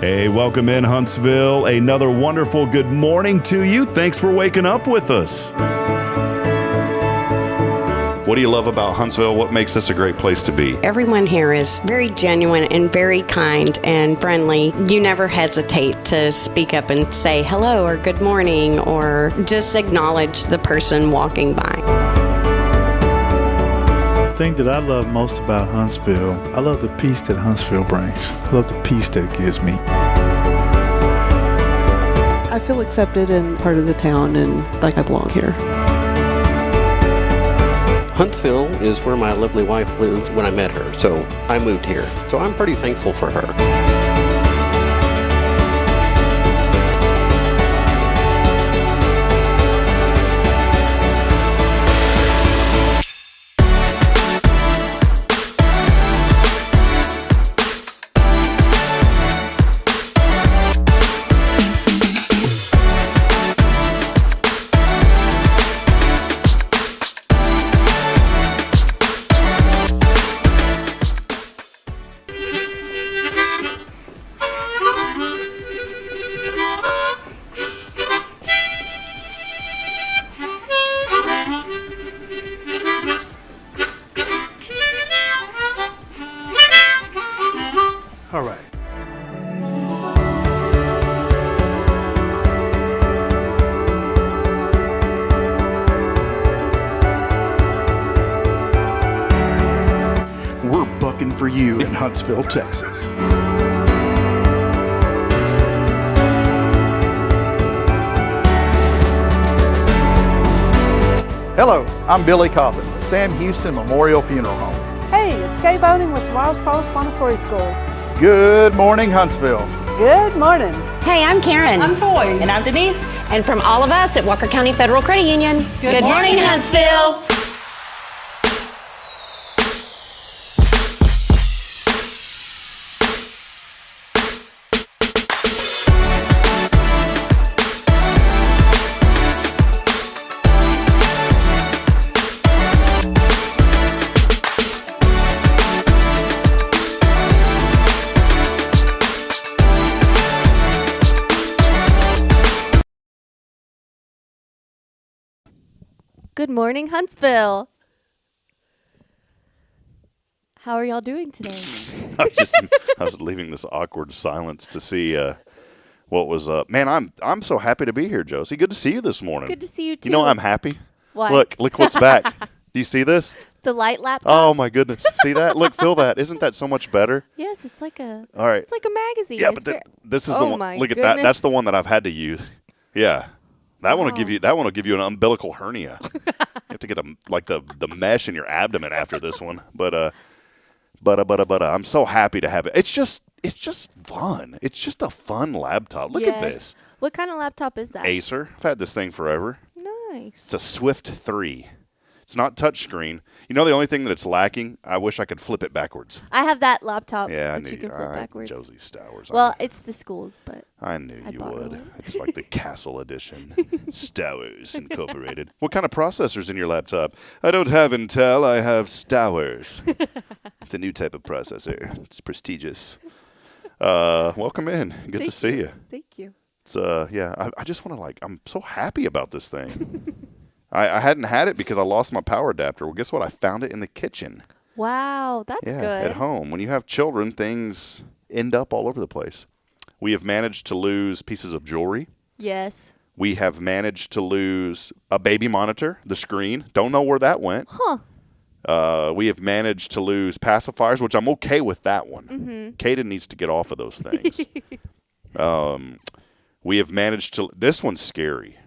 Hey, welcome in Huntsville. Another wonderful good morning to you. Thanks for waking up with us. What do you love about Huntsville? What makes this a great place to be? Everyone here is very genuine and very kind and friendly. You never hesitate to speak up and say hello or good morning or just acknowledge the person walking by. The thing that I love most about Huntsville, I love the peace that Huntsville brings. I love the peace that it gives me. I feel accepted and part of the town and like I belong here. Huntsville is where my lovely wife lived when I met her, so I moved here. So I'm pretty thankful for her. All right. We're bucking for you in Huntsville, Texas. Hello, I'm Billy Coppin with Sam Houston Memorial Funeral Home. Hey, it's Kay Boning with Tomorrow's Promise Montessori Schools. Good morning, Huntsville. Good morning. Hey, I'm Karen. I'm Toy. And I'm Denise. And from all of us at Walker County Federal Credit Union, good morning, Huntsville. Good morning, Huntsville. How are y'all doing today? I was leaving this awkward silence to see what was up. Man, I'm so happy to be here, Josie. Good to see you this morning. Good to see you too. You know I'm happy. Why? Look what's back. Do you see this? The light laptop. Oh my goodness. See that? Look, feel that. Isn't that so much better? Yes, it's like a. All right. It's like a magazine. Yeah, It's but this is the one. my Look at goodness. that. That's the one that I've had to use. Yeah. That one will give you an umbilical hernia. You have to get the mesh in your abdomen after this one. But I'm so happy to have it. It's just fun. It's just a fun laptop. Look at this. What kind of laptop is that? Acer. I've had this thing forever. Nice. It's a Swift 3. It's not touchscreen. You know the only thing that it's lacking? I wish I could flip it backwards. I have that laptop Yeah, that you can flip backwards. Josie Stowers. Well, it's the schools, but I knew I you bought would. one. It's like the Castle Edition. Stowers Incorporated. What kind of processor's in your laptop? I don't have Intel. I have Stowers. It's a new type of processor. It's prestigious. Welcome in. Good to see you. Thank you. It's I just want to I'm so happy about this thing. I hadn't had it because I lost my power adapter. Well, guess what? I found it in the kitchen. Wow, that's good. At home. When you have children, things end up all over the place. We have managed to lose pieces of jewelry. Yes. We have managed to lose a baby monitor, the screen. Don't know where that went. Huh. We have managed to lose pacifiers, which I'm okay with that one. Mm-hmm. Kaden needs to get off of those things. We have managed to – this one's scary.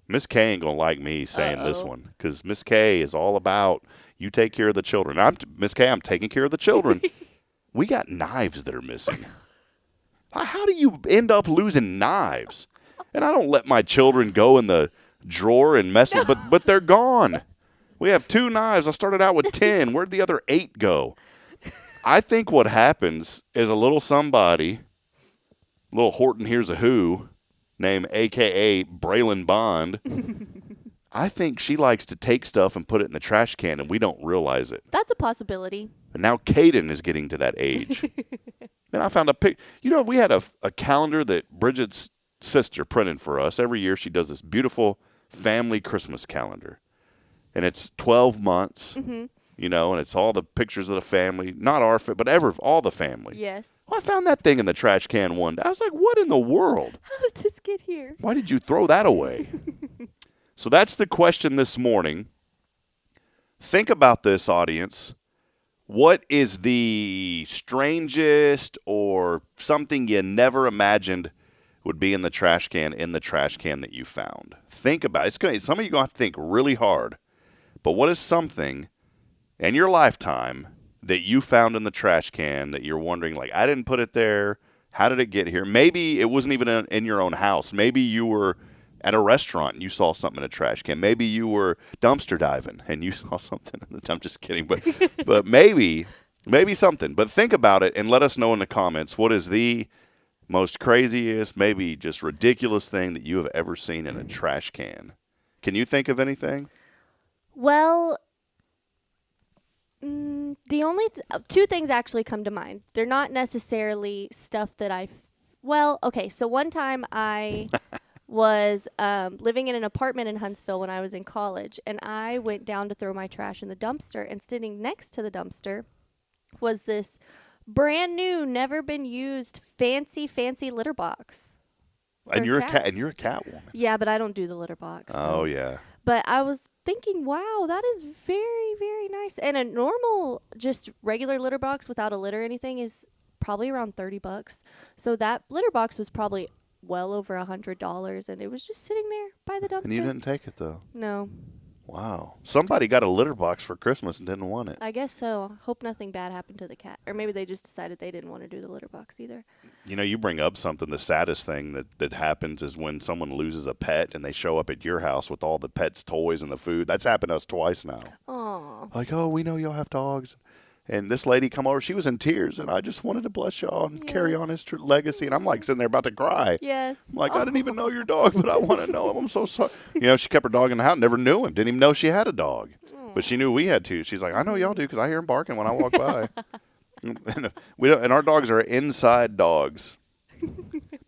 Miss K ain't going to like me saying this one because Miss K is all about you take care of the children. Miss K, I'm taking care of the children. We got knives that are missing. How do you end up losing knives? And I don't let my children go in the drawer and mess with but they're gone. We have 2 knives. I started out with 10. Where'd the other 8 go? I think what happens is a little somebody, little Horton Hears a Who, named a.k.a. Braylon Bond, I think she likes to take stuff and put it in the trash can, and we don't realize it. That's a possibility. And now Kaden is getting to that age. Then I found a pic. We had a calendar that Bridget's sister printed for us. Every year she does this beautiful family Christmas calendar. And it's 12 months, and it's all the pictures of the family. Not our, but all the family. Yes. Well, I found that thing in the trash can one day. I was like, what in the world? How did this get here? Why did you throw that away? So that's the question this morning. Think about this, audience. What is the strangest or something you never imagined would be in the trash can that you found? Think about it. Some of you are going to have to think really hard. But what is something in your lifetime that you found in the trash can that you're wondering, like, I didn't put it there. How did it get here? Maybe it wasn't even in your own house. Maybe you were at a restaurant and you saw something in a trash can. Maybe you were dumpster diving and you saw something. I'm just kidding. But maybe something. But think about it and let us know in the comments, what is the most craziest, maybe just ridiculous thing that you have ever seen in a trash can? Can you think of anything? Well, the only two things actually come to mind. They're not necessarily stuff that okay, so one time I was living in an apartment in Huntsville when I was in college, and I went down to throw my trash in the dumpster, and sitting next to the dumpster was this brand new, never been used, fancy litter box. And you're a cat woman. Yeah, but I don't do the litter box. Oh, yeah. But I was thinking, wow, that is very, very nice. And a normal, just regular litter box without a lid or anything is probably around $30. So that litter box was probably well over $100, and it was just sitting there by the dumpster. And you didn't take it, though? No. Wow. Somebody got a litter box for Christmas and didn't want it. I guess so. Hope nothing bad happened to the cat. Or maybe they just decided they didn't want to do the litter box either. You bring up something. The saddest thing that happens is when someone loses a pet and they show up at your house with all the pet's toys and the food. That's happened to us twice now. Aw. Like, oh, we know y'all have dogs. And this lady come over. She was in tears, and I just wanted to bless y'all and carry on his legacy. And I'm like sitting there about to cry. Yes. I'm like, I didn't even know your dog, but I want to know him. I'm so sorry. She kept her dog in the house, never knew him, didn't even know she had a dog. But she knew we had two. She's like, I know y'all do because I hear him barking when I walk by. And our dogs are inside dogs.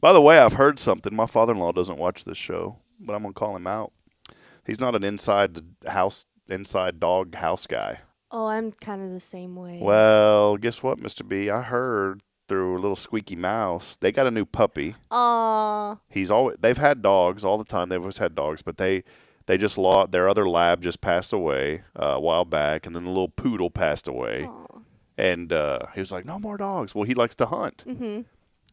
By the way, I've heard something. My father-in-law doesn't watch this show, but I'm going to call him out. He's not an inside dog house guy. Oh, I'm kind of the same way. Well, guess what, Mr. B? I heard through a little squeaky mouse, they got a new puppy. Aw. They've had dogs all the time. They've always had dogs, but they just lost their other lab just passed away a while back, and then the little poodle passed away. Aww. And he was like, no more dogs. Well, he likes to hunt. Mm-hmm.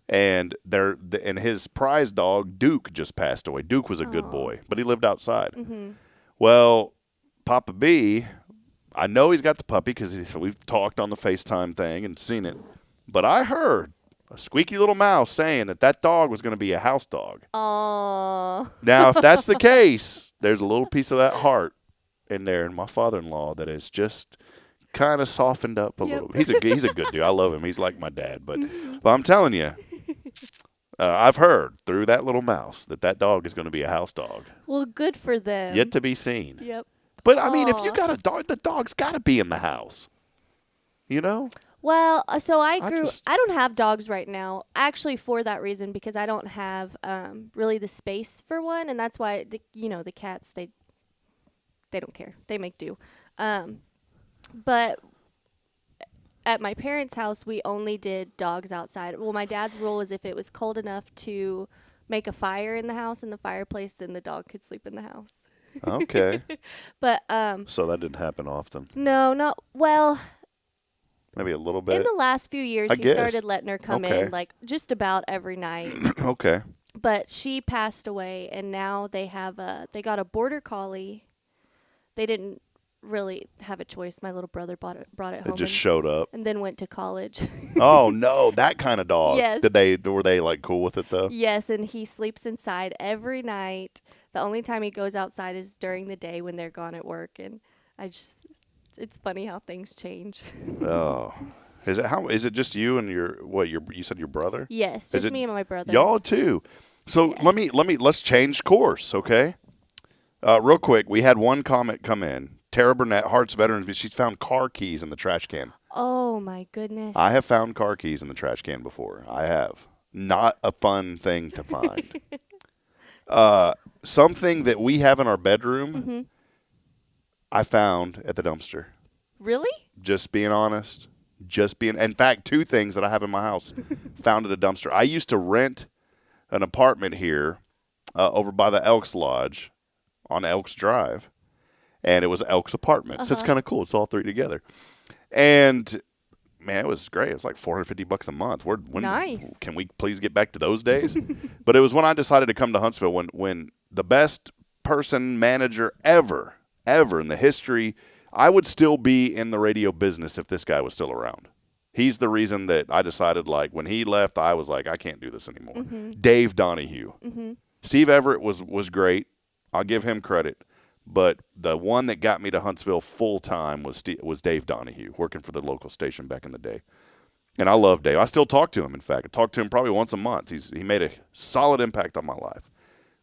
And his prize dog, Duke, just passed away. Duke was a good boy, but he lived outside. Mm-hmm. Well, Papa B, I know he's got the puppy because we've talked on the FaceTime thing and seen it. But I heard a squeaky little mouse saying that dog was going to be a house dog. Aww. Now, if that's the case, there's a little piece of that heart in there in my father-in-law that is just kind of softened up a little bit. He's a good dude. I love him. He's like my dad. But I'm telling you, I've heard through that little mouse that dog is going to be a house dog. Well, good for them. Yet to be seen. Yep. But, I mean, if you got a dog, the dog's got to be in the house. You know? Well, so I don't have dogs right now, actually for that reason, because I don't have really the space for one, and that's why, the cats, they don't care. They make do. But at my parents' house, we only did dogs outside. Well, my dad's rule is if it was cold enough to make a fire in the house, in the fireplace, then the dog could sleep in the house. Okay. But so that didn't happen often. No, not well. Maybe a little bit. In the last few years, he started letting her come in like just about every night. Okay. But she passed away, and now they got a border collie. They didn't really have a choice. My little brother brought it home. It just showed up. And then went to college. Oh no, that kind of dog. Yes. Were they like cool with it though? Yes, and he sleeps inside every night. The only time he goes outside is during the day when they're gone at work, and it's funny how things change. Oh. Is it just you and you said your brother? Yes, just me and my brother. Y'all too. So yes. let's change course, okay? Real quick, we had one comment come in. Tara Burnett, Hearts Veterans, she's found car keys in the trash can. Oh, my goodness. I have found car keys in the trash can before. I have. Not a fun thing to find. Something that we have in our bedroom, I found at the dumpster. Really? Just being honest. In fact, 2 things that I have in my house found at a dumpster. I used to rent an apartment here over by the Elks Lodge on Elks Drive, and it was Elks Apartments. It's kind of cool. It's all 3 together. And, man, it was great. It was like $450 a month. Nice. Can we please get back to those days? But it was when I decided to come to Huntsville when the best person manager ever in the history, I would still be in the radio business if this guy was still around. He's the reason that I decided, like, when he left, I was like, I can't do this anymore. Dave Donahue. Steve Everett was great. I'll give him credit. But the one that got me to Huntsville full-time was Dave Donahue, working for the local station back in the day. And I love Dave. I still talk to him, in fact. I talk to him probably once a month. He made a solid impact on my life.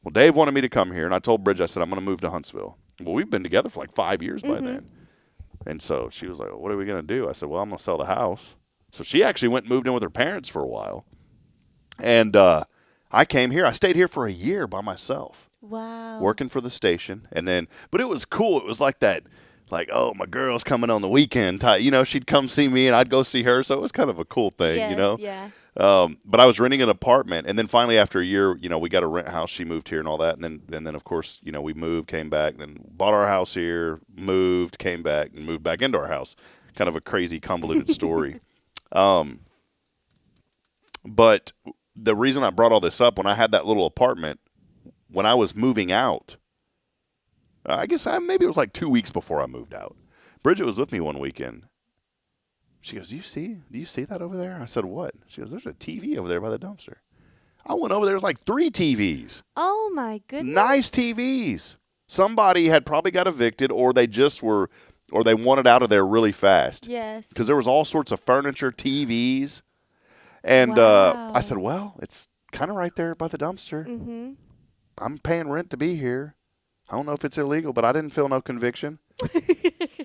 Well, Dave wanted me to come here, and I told Bridget, I said, I'm going to move to Huntsville. Well, we've been together for like 5 years by then. And so she was like, well, what are we going to do? I said, well, I'm going to sell the house. So she actually went and moved in with her parents for a while. And I came here. I stayed here for a year by myself. Wow. Working for the station. But it was cool. It was like that, like, oh, my girl's coming on the weekend type. You know, she'd come see me and I'd go see her. So it was kind of a cool thing, you know? Yeah. But I was renting an apartment. And then finally after a year, you know, we got a rent house. She moved here and all that. And then of course, you know, we moved, came back, then bought our house here, moved, came back, and moved back into our house. Kind of a crazy, convoluted story. But the reason I brought all this up, when I had that little apartment, when I was moving out, I guess maybe it was like 2 weeks before I moved out. Bridget was with me one weekend. She goes, do you see that over there? I said, what? She goes, there's a TV over there by the dumpster. I went over there, there's like 3 TVs. Oh, my goodness. Nice TVs. Somebody had probably got evicted, or they wanted out of there really fast. Yes. Because there was all sorts of furniture, TVs. And Wow. I said, well, it's kind of right there by the dumpster. I'm paying rent to be here. I don't know if it's illegal, but I didn't feel no conviction.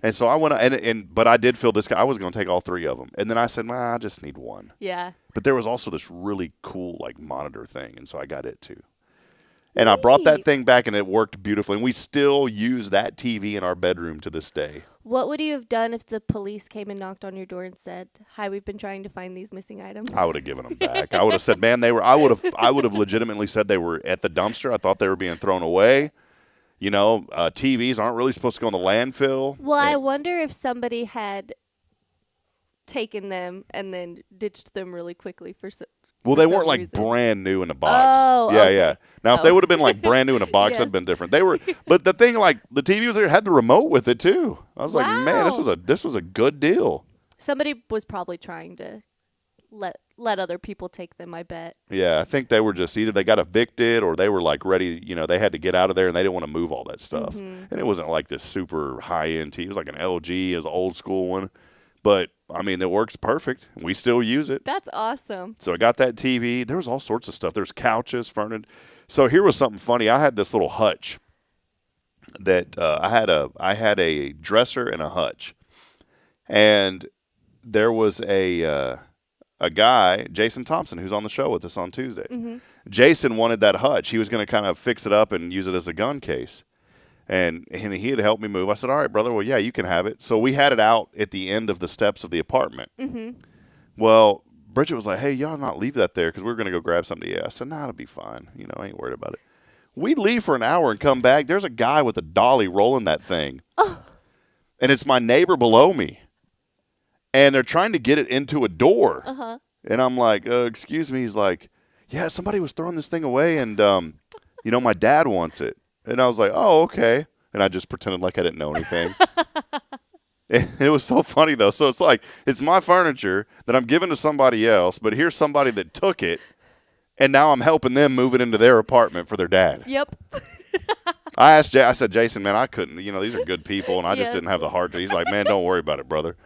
And so I went, but I did feel this guy. I was going to take all 3 of them. And then I said, well, I just need one. Yeah. But there was also this really cool, like, monitor thing, and so I got it too. And I brought that thing back, and it worked beautifully. And we still use that TV in our bedroom to this day. What would you have done if the police came and knocked on your door and said, hi, we've been trying to find these missing items? I would have given them back. I would have said, man, I would have legitimately said they were at the dumpster. I thought they were being thrown away. You know, TVs aren't really supposed to go in the landfill. Well, I wonder if somebody had taken them and then ditched them really quickly for well, they weren't like reason. Brand new in a box. Oh, yeah, okay. yeah. Now, if they would have been like brand new in a box, Yes. that'd been different. They were, but the thing, like the TV was there, had the remote with it too. I was like, man, this was a good deal. Somebody was probably trying to let other people take them, I bet. Yeah, I think they were just either they got evicted or they were like ready, you know, they had to get out of there and they didn't want to move all that stuff. And it wasn't like this super high-end TV. It was like an LG, it was an old school one. But, I mean, it works perfect. We still use it. That's awesome. So I got that TV. There was all sorts of stuff. There's couches, furniture. So here was something funny. I had this little hutch that I had a dresser and a hutch. And there was a guy, Jason Thompson, who's on the show with us on Tuesdays. Jason wanted that hutch. He was going to kind of fix it up and use it as a gun case. And he had helped me move. I said, all right, brother, well, yeah, you can have it. So we had it out at the end of the steps of the apartment. Well, Bridget was like, hey, y'all not leave that there because we were going to go grab something. Yeah, I said, nah, it'll be fine. You know, I ain't worried about it. We leave for an hour and come back. There's a guy with a dolly rolling that thing. And it's my neighbor below me. And they're trying to get it into a door. And I'm like, excuse me. He's like, yeah, somebody was throwing this thing away, and, you know, my dad wants it. And I was like, oh, okay. And I just pretended like I didn't know anything. And it was so funny, though. So it's like, it's my furniture that I'm giving to somebody else, but here's somebody that took it, and now I'm helping them move it into their apartment for their dad. Yep. I said, Jason, man, I couldn't. You know, these are good people, and I just didn't have the heart to. He's like, man, don't worry about it, brother.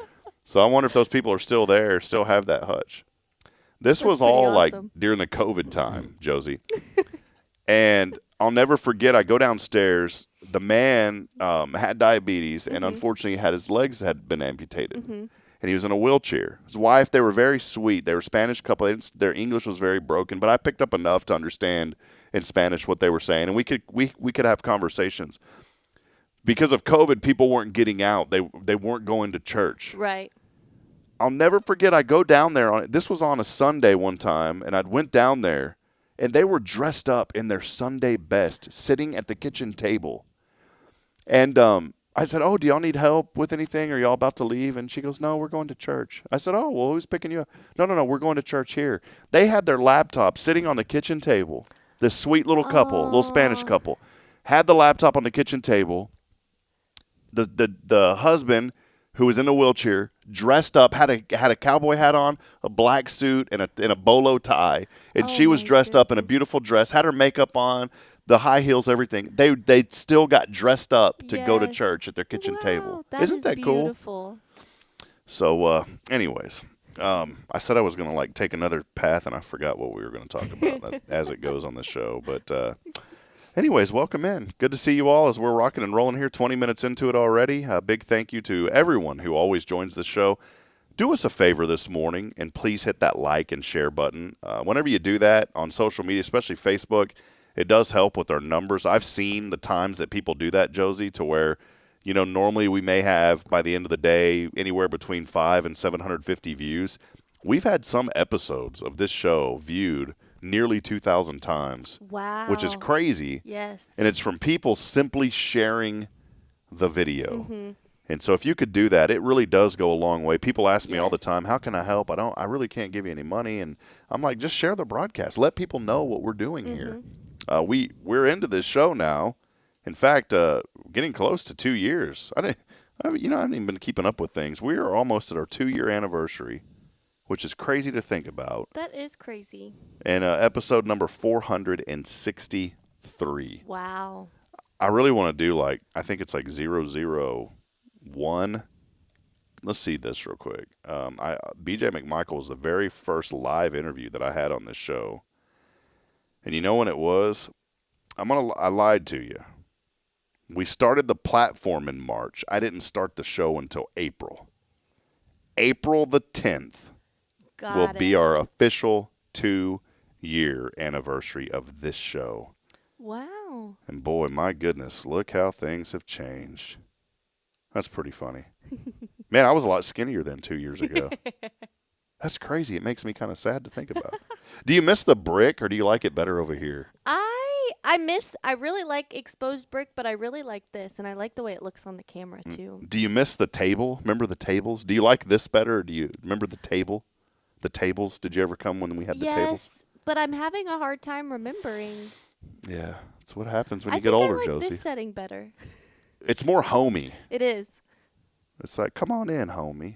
So I wonder if those people are still there, still have that hutch. This was all awesome. like during the COVID time, Josie. And I'll never forget, I go downstairs. The man had diabetes and unfortunately his legs had been amputated. and he was in a wheelchair. His wife, they were very sweet. They were a Spanish couple. Their English was very broken, but I picked up enough to understand in Spanish what they were saying, and we could have conversations. Because of COVID, people weren't getting out. They weren't going to church. Right. I'll never forget, I go down there. This was on a Sunday one time, and I went down there, and they were dressed up in their Sunday best, sitting at the kitchen table. And I said, oh, do y'all need help with anything? Are y'all about to leave? And she goes, no, we're going to church. I said, oh, well, who's picking you up? No, we're going to church here. They had their laptop sitting on the kitchen table. This sweet little couple, little Spanish couple, had the laptop on the kitchen table. The husband, who was in a wheelchair, dressed up, had a cowboy hat on, a black suit, and a bolo tie, and she was dressed up in a beautiful dress, had her makeup on, the high heels, everything. They still got dressed up to go to church at their kitchen table. Isn't that beautiful? Cool? So, anyways, I said I was going to take another path, and I forgot what we were going to talk about as it goes on the show. But anyways, welcome in. Good to see you all as we're rocking and rolling here, 20 minutes into it already. A big thank you to everyone who always joins the show. Do us a favor this morning, and please hit that like and share button. Whenever you do that on social media, especially Facebook, it does help with our numbers. I've seen the times that people do that, Josie, to where, normally we may have, by the end of the day, anywhere between 500 and 750 views. We've had some episodes of this show viewed nearly 2,000 times. Wow. Which is crazy. Yes. And it's from people simply sharing the video. Mm-hmm. And so if you could do that, it really does go a long way. People ask me all the time, how can I help? I really can't give you any money. And I'm like, just share the broadcast. Let people know what we're doing here. We're into this show now. In fact, getting close to 2 years. I haven't even been keeping up with things. We are almost at our 2-year anniversary, which is crazy to think about. That is crazy. And episode number 463. Wow. I really want to do I think it's 001. Let's see this real quick. BJ McMichael was the very first live interview that I had on this show. And you know when it was? I lied to you. We started the platform in March. I didn't start the show until April. April the 10th will be our official 2-year anniversary of this show. Wow. And boy, my goodness, look how things have changed. That's pretty funny. Man, I was a lot skinnier than 2 years ago. That's crazy. It makes me kind of sad to think about. Do you miss the brick, or do you like it better over here? I really like exposed brick, but I really like this, and I like the way it looks on the camera, too. Do you miss the table? Remember the tables? Do you like this better, or do you remember the table? The tables? Did you ever come when we had the tables? Yes, but I'm having a hard time remembering. Yeah, that's what happens when you get older, Josie. I like this setting better. It's more homey. It is. It's like, come on in, homie.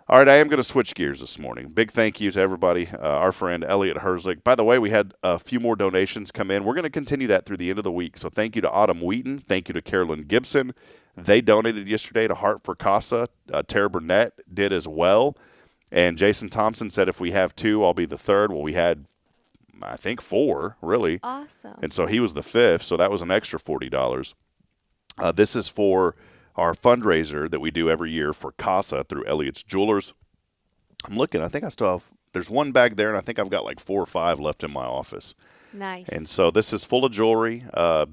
All right, I am going to switch gears this morning. Big thank you to everybody. Our friend Elliot Herzig. By the way, we had a few more donations come in. We're going to continue that through the end of the week. So thank you to Autumn Wheaton. Thank you to Carolyn Gibson. They donated yesterday to Heart for Casa. Tara Burnett did as well. And Jason Thompson said if we have 2, I'll be the 3rd. Well, we had, I think, 4, really. Awesome. And so he was the 5th, so that was an extra $40. This is for our fundraiser that we do every year for Casa through Elliot's Jewelers. I'm looking. I think I still have – there's one bag there, and I think I've got 4 or 5 left in my office. Nice. And so this is full of jewelry,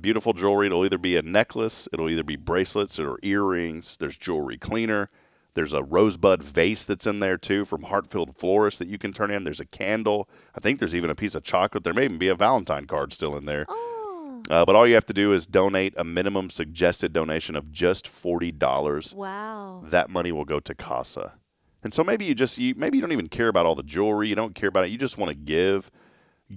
beautiful jewelry. It'll either be a necklace. It'll either be bracelets or earrings. There's jewelry cleaner. There's a rosebud vase that's in there, too, from Hartfield Florist that you can turn in. There's a candle. I think there's even a piece of chocolate. There may even be a Valentine card still in there. Oh. But all you have to do is donate a minimum suggested donation of just $40. Wow. That money will go to Casa. And so maybe maybe you don't even care about all the jewelry. You don't care about it. You just want to give.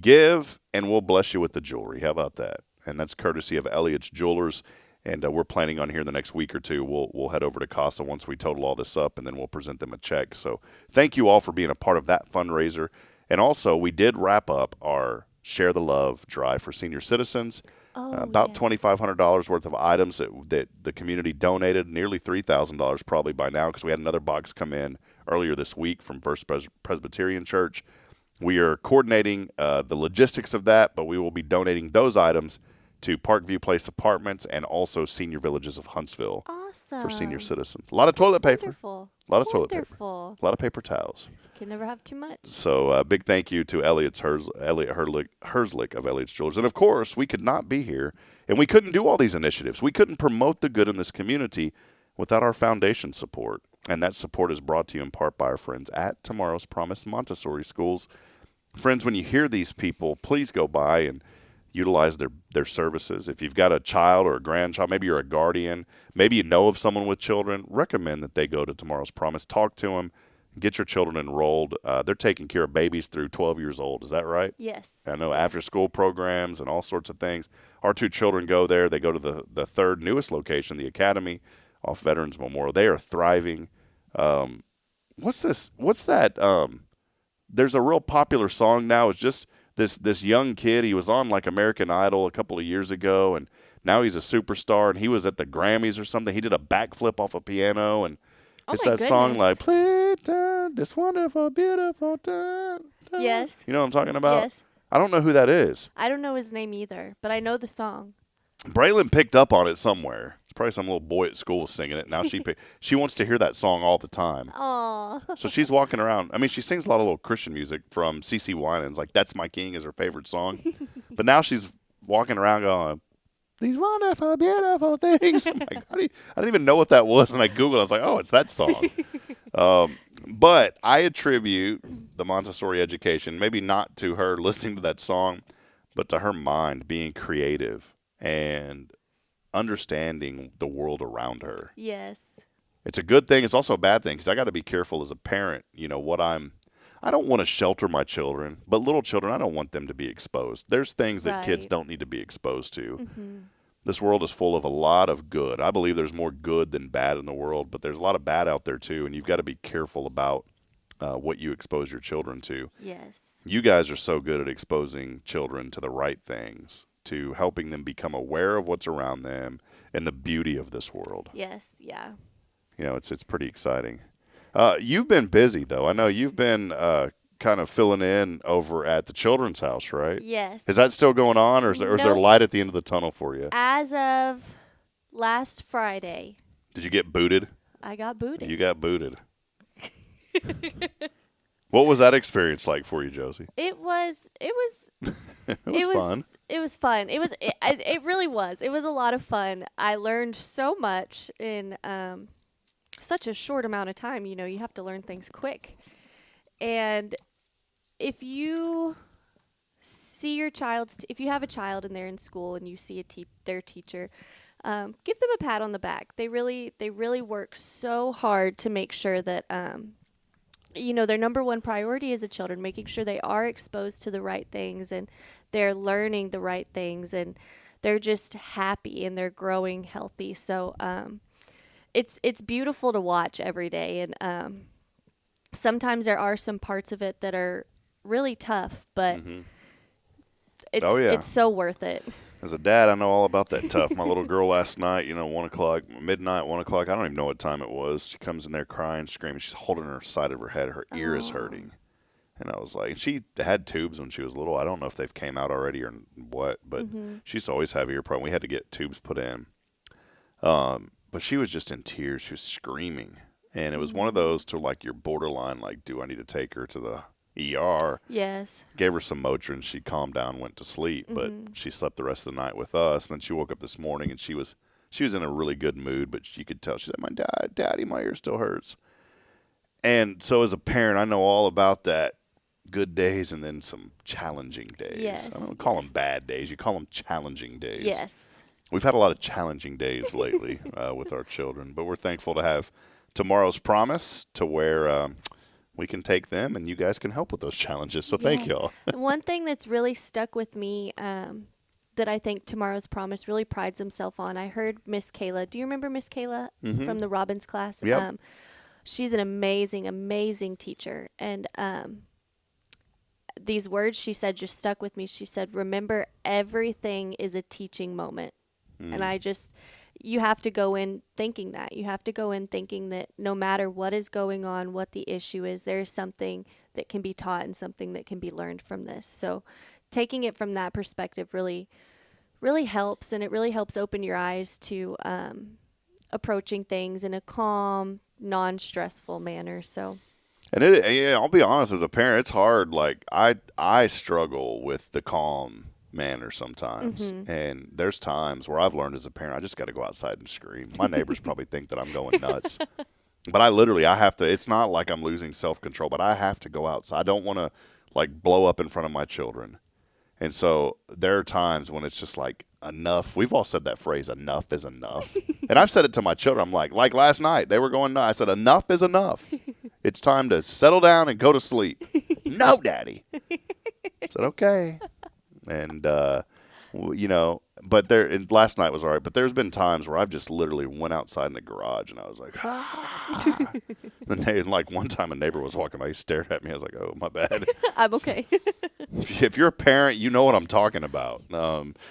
Give, and we'll bless you with the jewelry. How about that? And that's courtesy of Elliot's Jewelers. And we're planning on here in the next week or two, we'll head over to Casa once we total all this up, and then we'll present them a check. So thank you all for being a part of that fundraiser. And also, we did wrap up our Share the Love drive for senior citizens. About $2,500 worth of items that the community donated, nearly $3,000 probably by now, because we had another box come in earlier this week from First Presbyterian Church. We are coordinating the logistics of that, but we will be donating those items to Parkview Place Apartments and also Senior Villages of Huntsville. Awesome. awesome. for senior citizens. A lot of toilet paper. Wonderful. A lot of toilet paper. Wonderful. A lot of paper towels. Can never have too much. So big thank you to Elliot Herzlich of Elliot's Jewelers. And, of course, we could not be here, and we couldn't do all these initiatives. We couldn't promote the good in this community without our foundation support. And that support is brought to you in part by our friends at Tomorrow's Promise Montessori Schools. Friends, when you hear these people, please go by and utilize their services. If you've got a child or a grandchild, maybe you're a guardian, maybe you know of someone with children, recommend that they go to Tomorrow's Promise. Talk to them. Get your children enrolled. They're taking care of babies through 12 years old. Is that right? Yes. I know after-school programs and all sorts of things. Our 2 children go there. They go to the third newest location, the Academy, off Veterans Memorial. They are thriving. What's this? What's that? There's a real popular song now. It's just this young kid. He was on like American Idol a couple of years ago, and now he's a superstar. And he was at the Grammys or something. He did a backflip off a piano, and it's that song like "Play time, this wonderful, beautiful time." Yes. You know what I'm talking about? Yes. I don't know who that is. I don't know his name either, but I know the song. Braylon picked up on it somewhere. It's probably some little boy at school singing it. Now she wants to hear that song all the time. Aww. So she's walking around. I mean, she sings a lot of little Christian music from CeCe Winans. Like, That's My King is her favorite song. But now she's walking around going, these wonderful, beautiful things. I'm like, I didn't even know what that was. And I Googled it. I was like, oh, it's that song. But I attribute the Montessori education, maybe not to her listening to that song, but to her mind being creative and understanding the world around her. Yes. It's a good thing. It's also a bad thing because I got to be careful as a parent, I don't want to shelter my children, but little children, I don't want them to be exposed. There's things that kids don't need to be exposed to. Mm-hmm. This world is full of a lot of good. I believe there's more good than bad in the world, but there's a lot of bad out there too, and you've got to be careful about what you expose your children to. Yes. You guys are so good at exposing children to the right things, to helping them become aware of what's around them and the beauty of this world. Yes, yeah. It's pretty exciting. You've been busy, though. I know you've been kind of filling in over at the Children's House, right? Yes. Is that still going on, or is there light at the end of the tunnel for you? As of last Friday. Did you get booted? I got booted. You got booted. What was that experience like for you, Josie? It was It was fun. It was fun. It really was. It was a lot of fun. I learned so much in such a short amount of time. You have to learn things quick. And if you see your if you have a child and they're in school and you see their teacher, give them a pat on the back. They really work so hard to make sure that their number one priority is the children, making sure they are exposed to the right things and they're learning the right things and they're just happy and they're growing healthy. So it's beautiful to watch every day. And sometimes there are some parts of it that are really tough, but it's so worth it. As a dad, I know all about that tough. My little girl last night, 1 o'clock, midnight, 1 o'clock, I don't even know what time it was. She comes in there crying, screaming. She's holding her side of her head. Her ear is hurting. And I was like, she had tubes when she was little. I don't know if they've came out already or what, but she used to always have ear problem. We had to get tubes put in. But she was just in tears. She was screaming. And it was one of those to like you're borderline, like, do I need to take her to the ER? Yes. Gave her some Motrin. She calmed down, went to sleep, but she slept the rest of the night with us. And then she woke up this morning and she was in a really good mood, but you could tell she said, Daddy, my ear still hurts. And so as a parent, I know all about that. Good days and then some challenging days. Yes. I don't call them bad days. You call them challenging days. Yes. We've had a lot of challenging days lately with our children, but we're thankful to have Tomorrow's Promise to where we can take them and you guys can help with those challenges. So thank y'all. One thing that's really stuck with me that I think Tomorrow's Promise really prides himself on, I heard Miss Kayla. Do you remember Miss Kayla from the Robbins class? Yep. She's an amazing, amazing teacher. And these words she said just stuck with me. She said, remember, everything is a teaching moment. And you have to go in thinking that. You have to go in thinking that no matter what is going on, what the issue is, there's something that can be taught and something that can be learned from this. So taking it from that perspective really, really helps. And it really helps open your eyes to approaching things in a calm, non-stressful manner. So. And I'll be honest, as a parent, it's hard. Like I struggle with the calm manner sometimes, and there's times where I've learned as a parent, I just got to go outside and scream. My neighbors probably think that I'm going nuts, but I have to. It's not like I'm losing self-control, but I have to go outside. I don't want to like blow up in front of my children, and so there are times when it's just like enough. We've all said that phrase, "Enough is enough," and I've said it to my children. I'm like last night they were going nuts. I said, "Enough is enough. It's time to settle down and go to sleep." "No, Daddy." I said, "Okay." And, but last night was all right. But there's been times where I've just literally went outside in the garage and I was like, ah. And like one time a neighbor was walking by, he stared at me. I was like, oh, my bad. I'm okay. If you're a parent, you know what I'm talking about.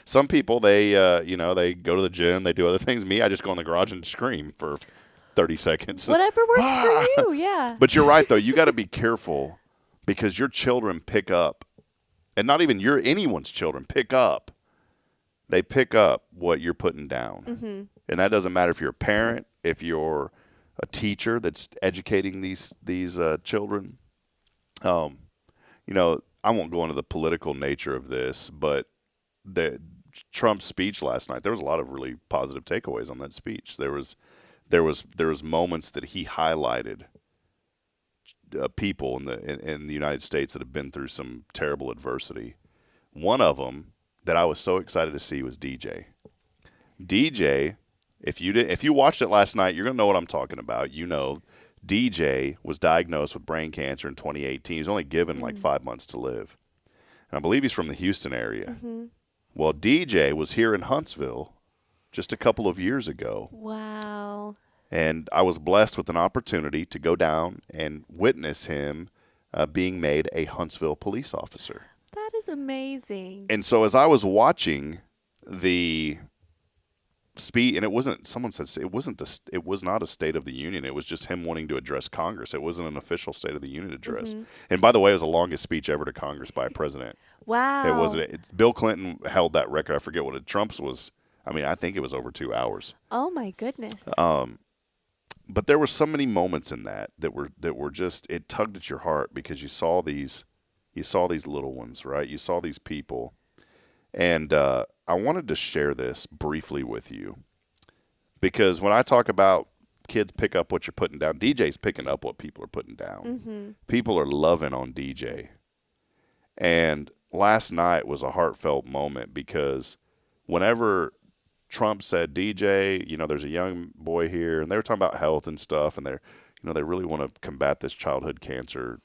Some people, they go to the gym, they do other things. Me, I just go in the garage and scream for 30 seconds. Whatever works for you, yeah. But you're right, though. You got to be careful because your children pick up. And not even anyone's children pick up. They pick up what you're putting down. And that doesn't matter if you're a parent, if you're a teacher that's educating these children. I won't go into the political nature of this, but Trump's speech last night, there was a lot of really positive takeaways on that speech. There was moments that he highlighted people in the United States that have been through some terrible adversity. One of them that I was so excited to see was DJ. DJ, if you watched it last night, you're gonna know what I'm talking about. DJ was diagnosed with brain cancer in 2018. He's only given like 5 months to live, and I believe he's from the Houston area. Well, DJ was here in Huntsville just a couple of years ago. Wow. And I was blessed with an opportunity to go down and witness him being made a Huntsville police officer. That is amazing. And so as I was watching the speech, and it was not a State of the Union. It was just him wanting to address Congress. It wasn't an official State of the Union address. And by the way, it was the longest speech ever to Congress by a president. Wow. It wasn't. Bill Clinton held that record. I forget what Trump's was. I mean, I think it was over 2 hours. Oh my goodness. But there were so many moments in that were just, it tugged at your heart because you saw these little ones, right? You saw these people. And I wanted to share this briefly with you because when I talk about kids pick up what you're putting down, DJ's picking up what people are putting down. People are loving on DJ. And last night was a heartfelt moment because whenever Trump said, DJ, there's a young boy here, and they were talking about health and stuff, and they really want to combat this childhood cancer,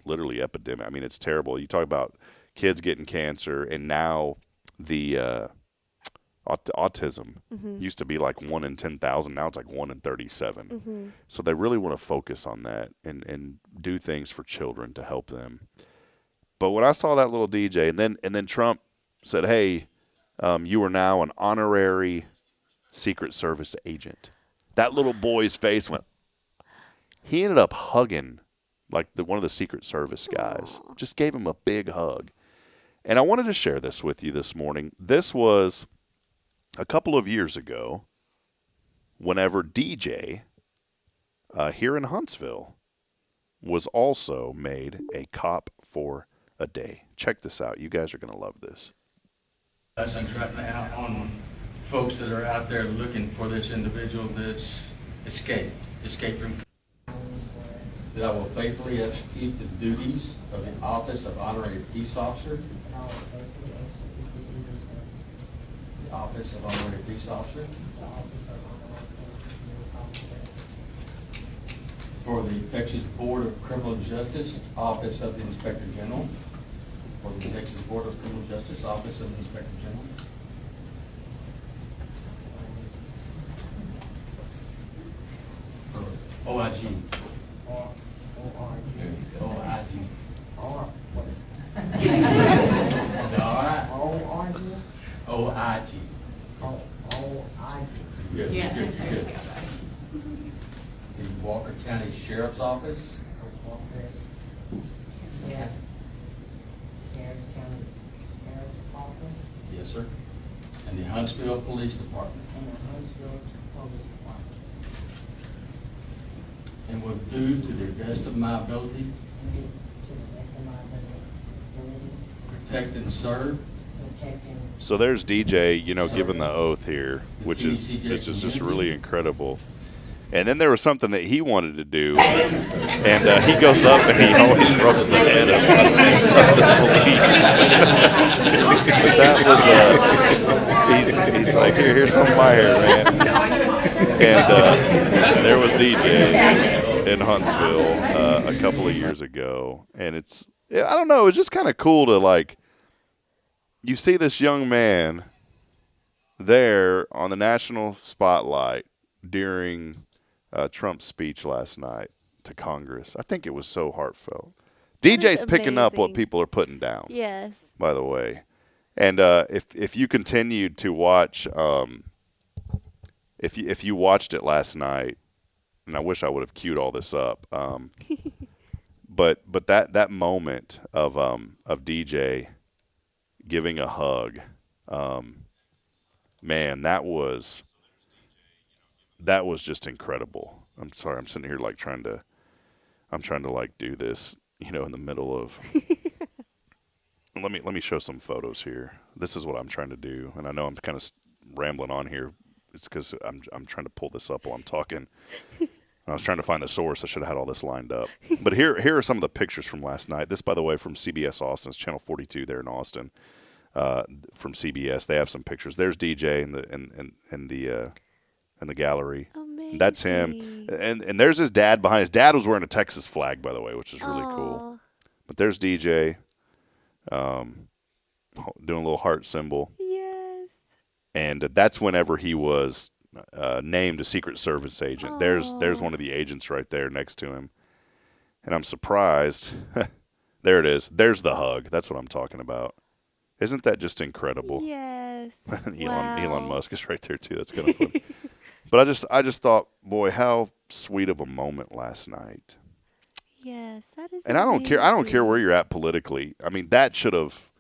literally epidemic. I mean, it's terrible. You talk about kids getting cancer, and now the autism used to be like 1 in 10,000. Now it's like 1 in 37. So they really want to focus on that and do things for children to help them. But when I saw that little DJ, and then Trump said, hey, you are now an honorary Secret Service agent. That little boy's face went. He ended up hugging like one of the Secret Service guys. Aww. Just gave him a big hug. And I wanted to share this with you this morning. This was a couple of years ago whenever DJ here in Huntsville was also made a cop for a day. Check this out. You guys are going to love this. Lessons right now on folks that are out there looking for this individual that's escaped from. That I will faithfully execute the duties of the office of honorary peace officer. The office of honorary peace officer. For the Texas Board of Criminal Justice, Office of the Inspector General. For the Texas Board of Criminal Justice, Office of the Inspector General. For OIG. OIG. All right. OIG. Good. The Walker County Sheriff's Office. Yeah. Sheriff's County Sheriff's Office. Yes, sir. And the Huntsville Police Department. And the Huntsville Police Department. and will do to the best of my ability and do to the best of my ability, protect and serve protect and So there's DJ, giving the oath here, which is just really incredible. And then there was something that he wanted to do, and he goes up and he always rubs the head of the police. But that was, he's like, here's some of my hair, man. And there was DJ in Huntsville a couple of years ago. And I don't know, it's just kind of cool to, you see this young man there on the national spotlight during Trump's speech last night to Congress. I think it was so heartfelt. DJ's picking up what people are putting down. Yes. By the way, and if you continued to watch, if you watched it last night, and I wish I would have queued all this up, but that moment of DJ giving a hug, man, that was just incredible. I'm sorry, I'm sitting here trying to do this, in the middle of. Let me show some photos here. This is what I'm trying to do, and I know I'm kind of rambling on here. It's because I'm trying to pull this up while I'm talking. I was trying to find the source. I should have had all this lined up. But here are some of the pictures from last night. This, by the way, from CBS Austin's Channel 42 there in Austin. From CBS, they have some pictures. There's DJ in the gallery. Amazing. That's him, and there's his dad behind. His dad was wearing a Texas flag, by the way, which is really cool. But there's DJ, doing a little heart symbol. Yes. And that's whenever he was named a Secret Service agent. There's one of the agents right there next to him, and I'm surprised. There it is. There's the hug. That's what I'm talking about. Isn't that just incredible? Yes. Elon Musk is right there too. That's kind of funny. But I just thought, boy, how sweet of a moment last night. Yes, that is. And amazing. I don't care where you're at politically. I mean, that should have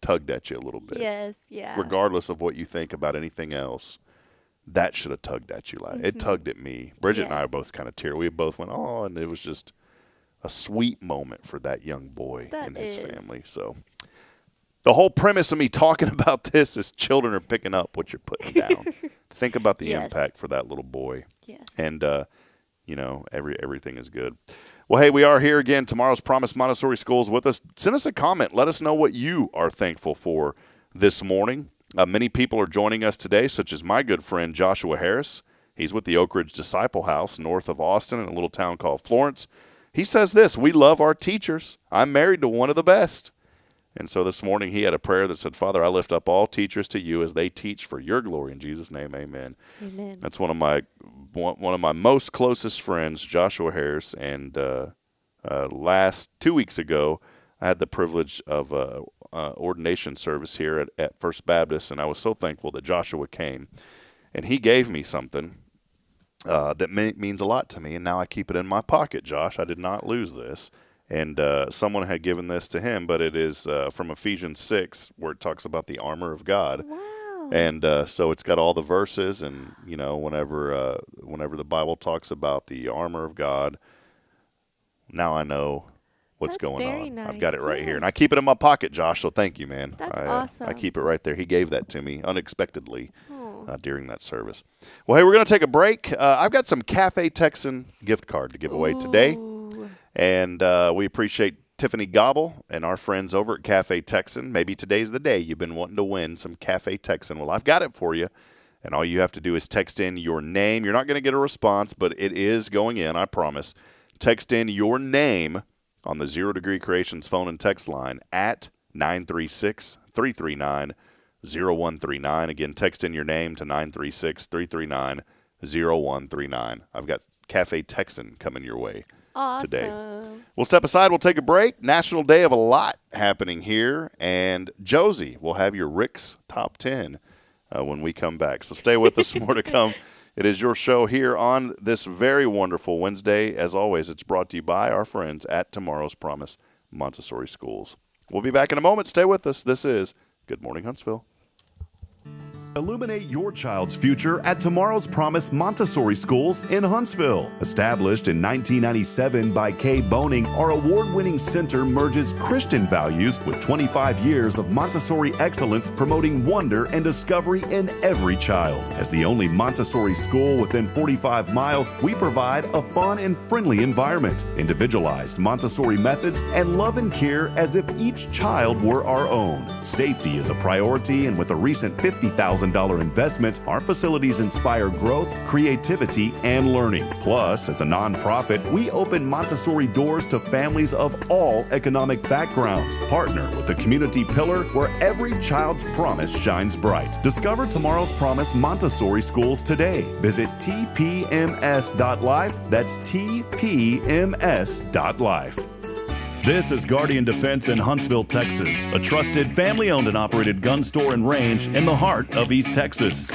tugged at you a little bit. Yes, yeah. Regardless of what you think about anything else, that should have tugged at you. It tugged at me. Bridget and I both kind of teared. We both went, oh, and it was just a sweet moment for that young boy and his family. So the whole premise of me talking about this is children are picking up what you're putting down. Think about the impact for that little boy. Yes. And, everything is good. Well, hey, we are here again. Tomorrow's Promise Montessori Schools with us. Send us a comment. Let us know what you are thankful for this morning. Many people are joining us today, such as my good friend Joshua Harris. He's with the Oak Ridge Disciple House north of Austin in a little town called Florence. He says this: we love our teachers. I'm married to one of the best. And so this morning he had a prayer that said, Father, I lift up all teachers to you as they teach for your glory. In Jesus' name, amen. Amen. That's one of my most closest friends, Joshua Harris. And 2 weeks ago, I had the privilege of ordination service here at First Baptist, and I was so thankful that Joshua came. And he gave me something that means a lot to me, and now I keep it in my pocket, Josh. I did not lose this. And someone had given this to him, but it is from Ephesians 6, where it talks about the armor of God. Wow. And so it's got all the verses, and, whenever the Bible talks about the armor of God, now I know what's going on. Nice. I've got it right here. And I keep it in my pocket, Josh, so thank you, man. That's awesome. I keep it right there. He gave that to me unexpectedly during that service. Well, hey, we're going to take a break. I've got some Cafe Texan gift card to give away today. And we appreciate Tiffany Gobble and our friends over at Cafe Texan. Maybe today's the day you've been wanting to win some Cafe Texan. Well, I've got it for you. And all you have to do is text in your name. You're not going to get a response, but it is going in, I promise. Text in your name on the Zero Degree Creations phone and text line at 936-339-0139. Again, text in your name to 936-339-0139. I've got Cafe Texan coming your way. Awesome. Today. We'll step aside. We'll take a break. National Day of a lot happening here. And Josie will have your Rick's Top 10 when we come back. So stay with us. More to come. It is your show here on this very wonderful Wednesday. As always, it's brought to you by our friends at Tomorrow's Promise Montessori Schools. We'll be back in a moment. Stay with us. This is Good Morning Huntsville. Illuminate your child's future at Tomorrow's Promise Montessori Schools in Huntsville. Established in 1997 by Kay Boning, our award-winning center merges Christian values with 25 years of Montessori excellence, promoting wonder and discovery in every child. As the only Montessori school within 45 miles, we provide a fun and friendly environment, individualized Montessori methods, and love and care as if each child were our own. Safety is a priority, and with a recent $50,000 investment, our facilities inspire growth, creativity, and learning. Plus, as a nonprofit, we open Montessori doors to families of all economic backgrounds. Partner with the community pillar where every child's promise shines bright. Discover Tomorrow's Promise Montessori Schools today. Visit tpms.life. That's tpms.life. This is Guardian Defense in Huntsville, Texas, a trusted family-owned and operated gun store and range in the heart of East Texas.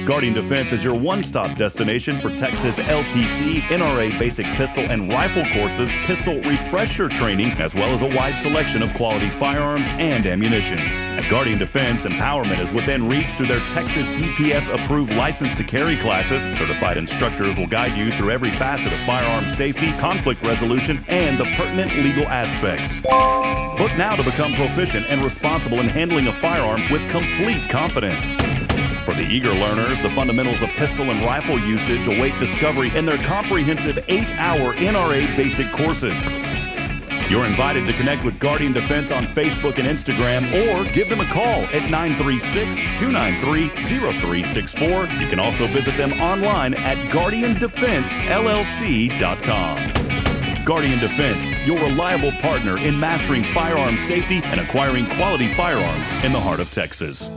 Guardian Defense is your one-stop destination for Texas LTC, NRA basic pistol and rifle courses, pistol refresher training, as well as a wide selection of quality firearms and ammunition. At Guardian Defense, empowerment is within reach through their Texas DPS-approved license to carry classes. Certified instructors will guide you through every facet of firearm safety, conflict resolution, and the pertinent legal aspects. Book now to become proficient and responsible in handling a firearm with complete confidence. For the eager learners, the fundamentals of pistol and rifle usage await discovery in their comprehensive 8-hour NRA basic courses. You're invited to connect with Guardian Defense on Facebook and Instagram, or give them a call at 936-293-0364. You can also visit them online at guardiandefensellc.com. Guardian Defense, your reliable partner in mastering firearm safety and acquiring quality firearms in the heart of Texas.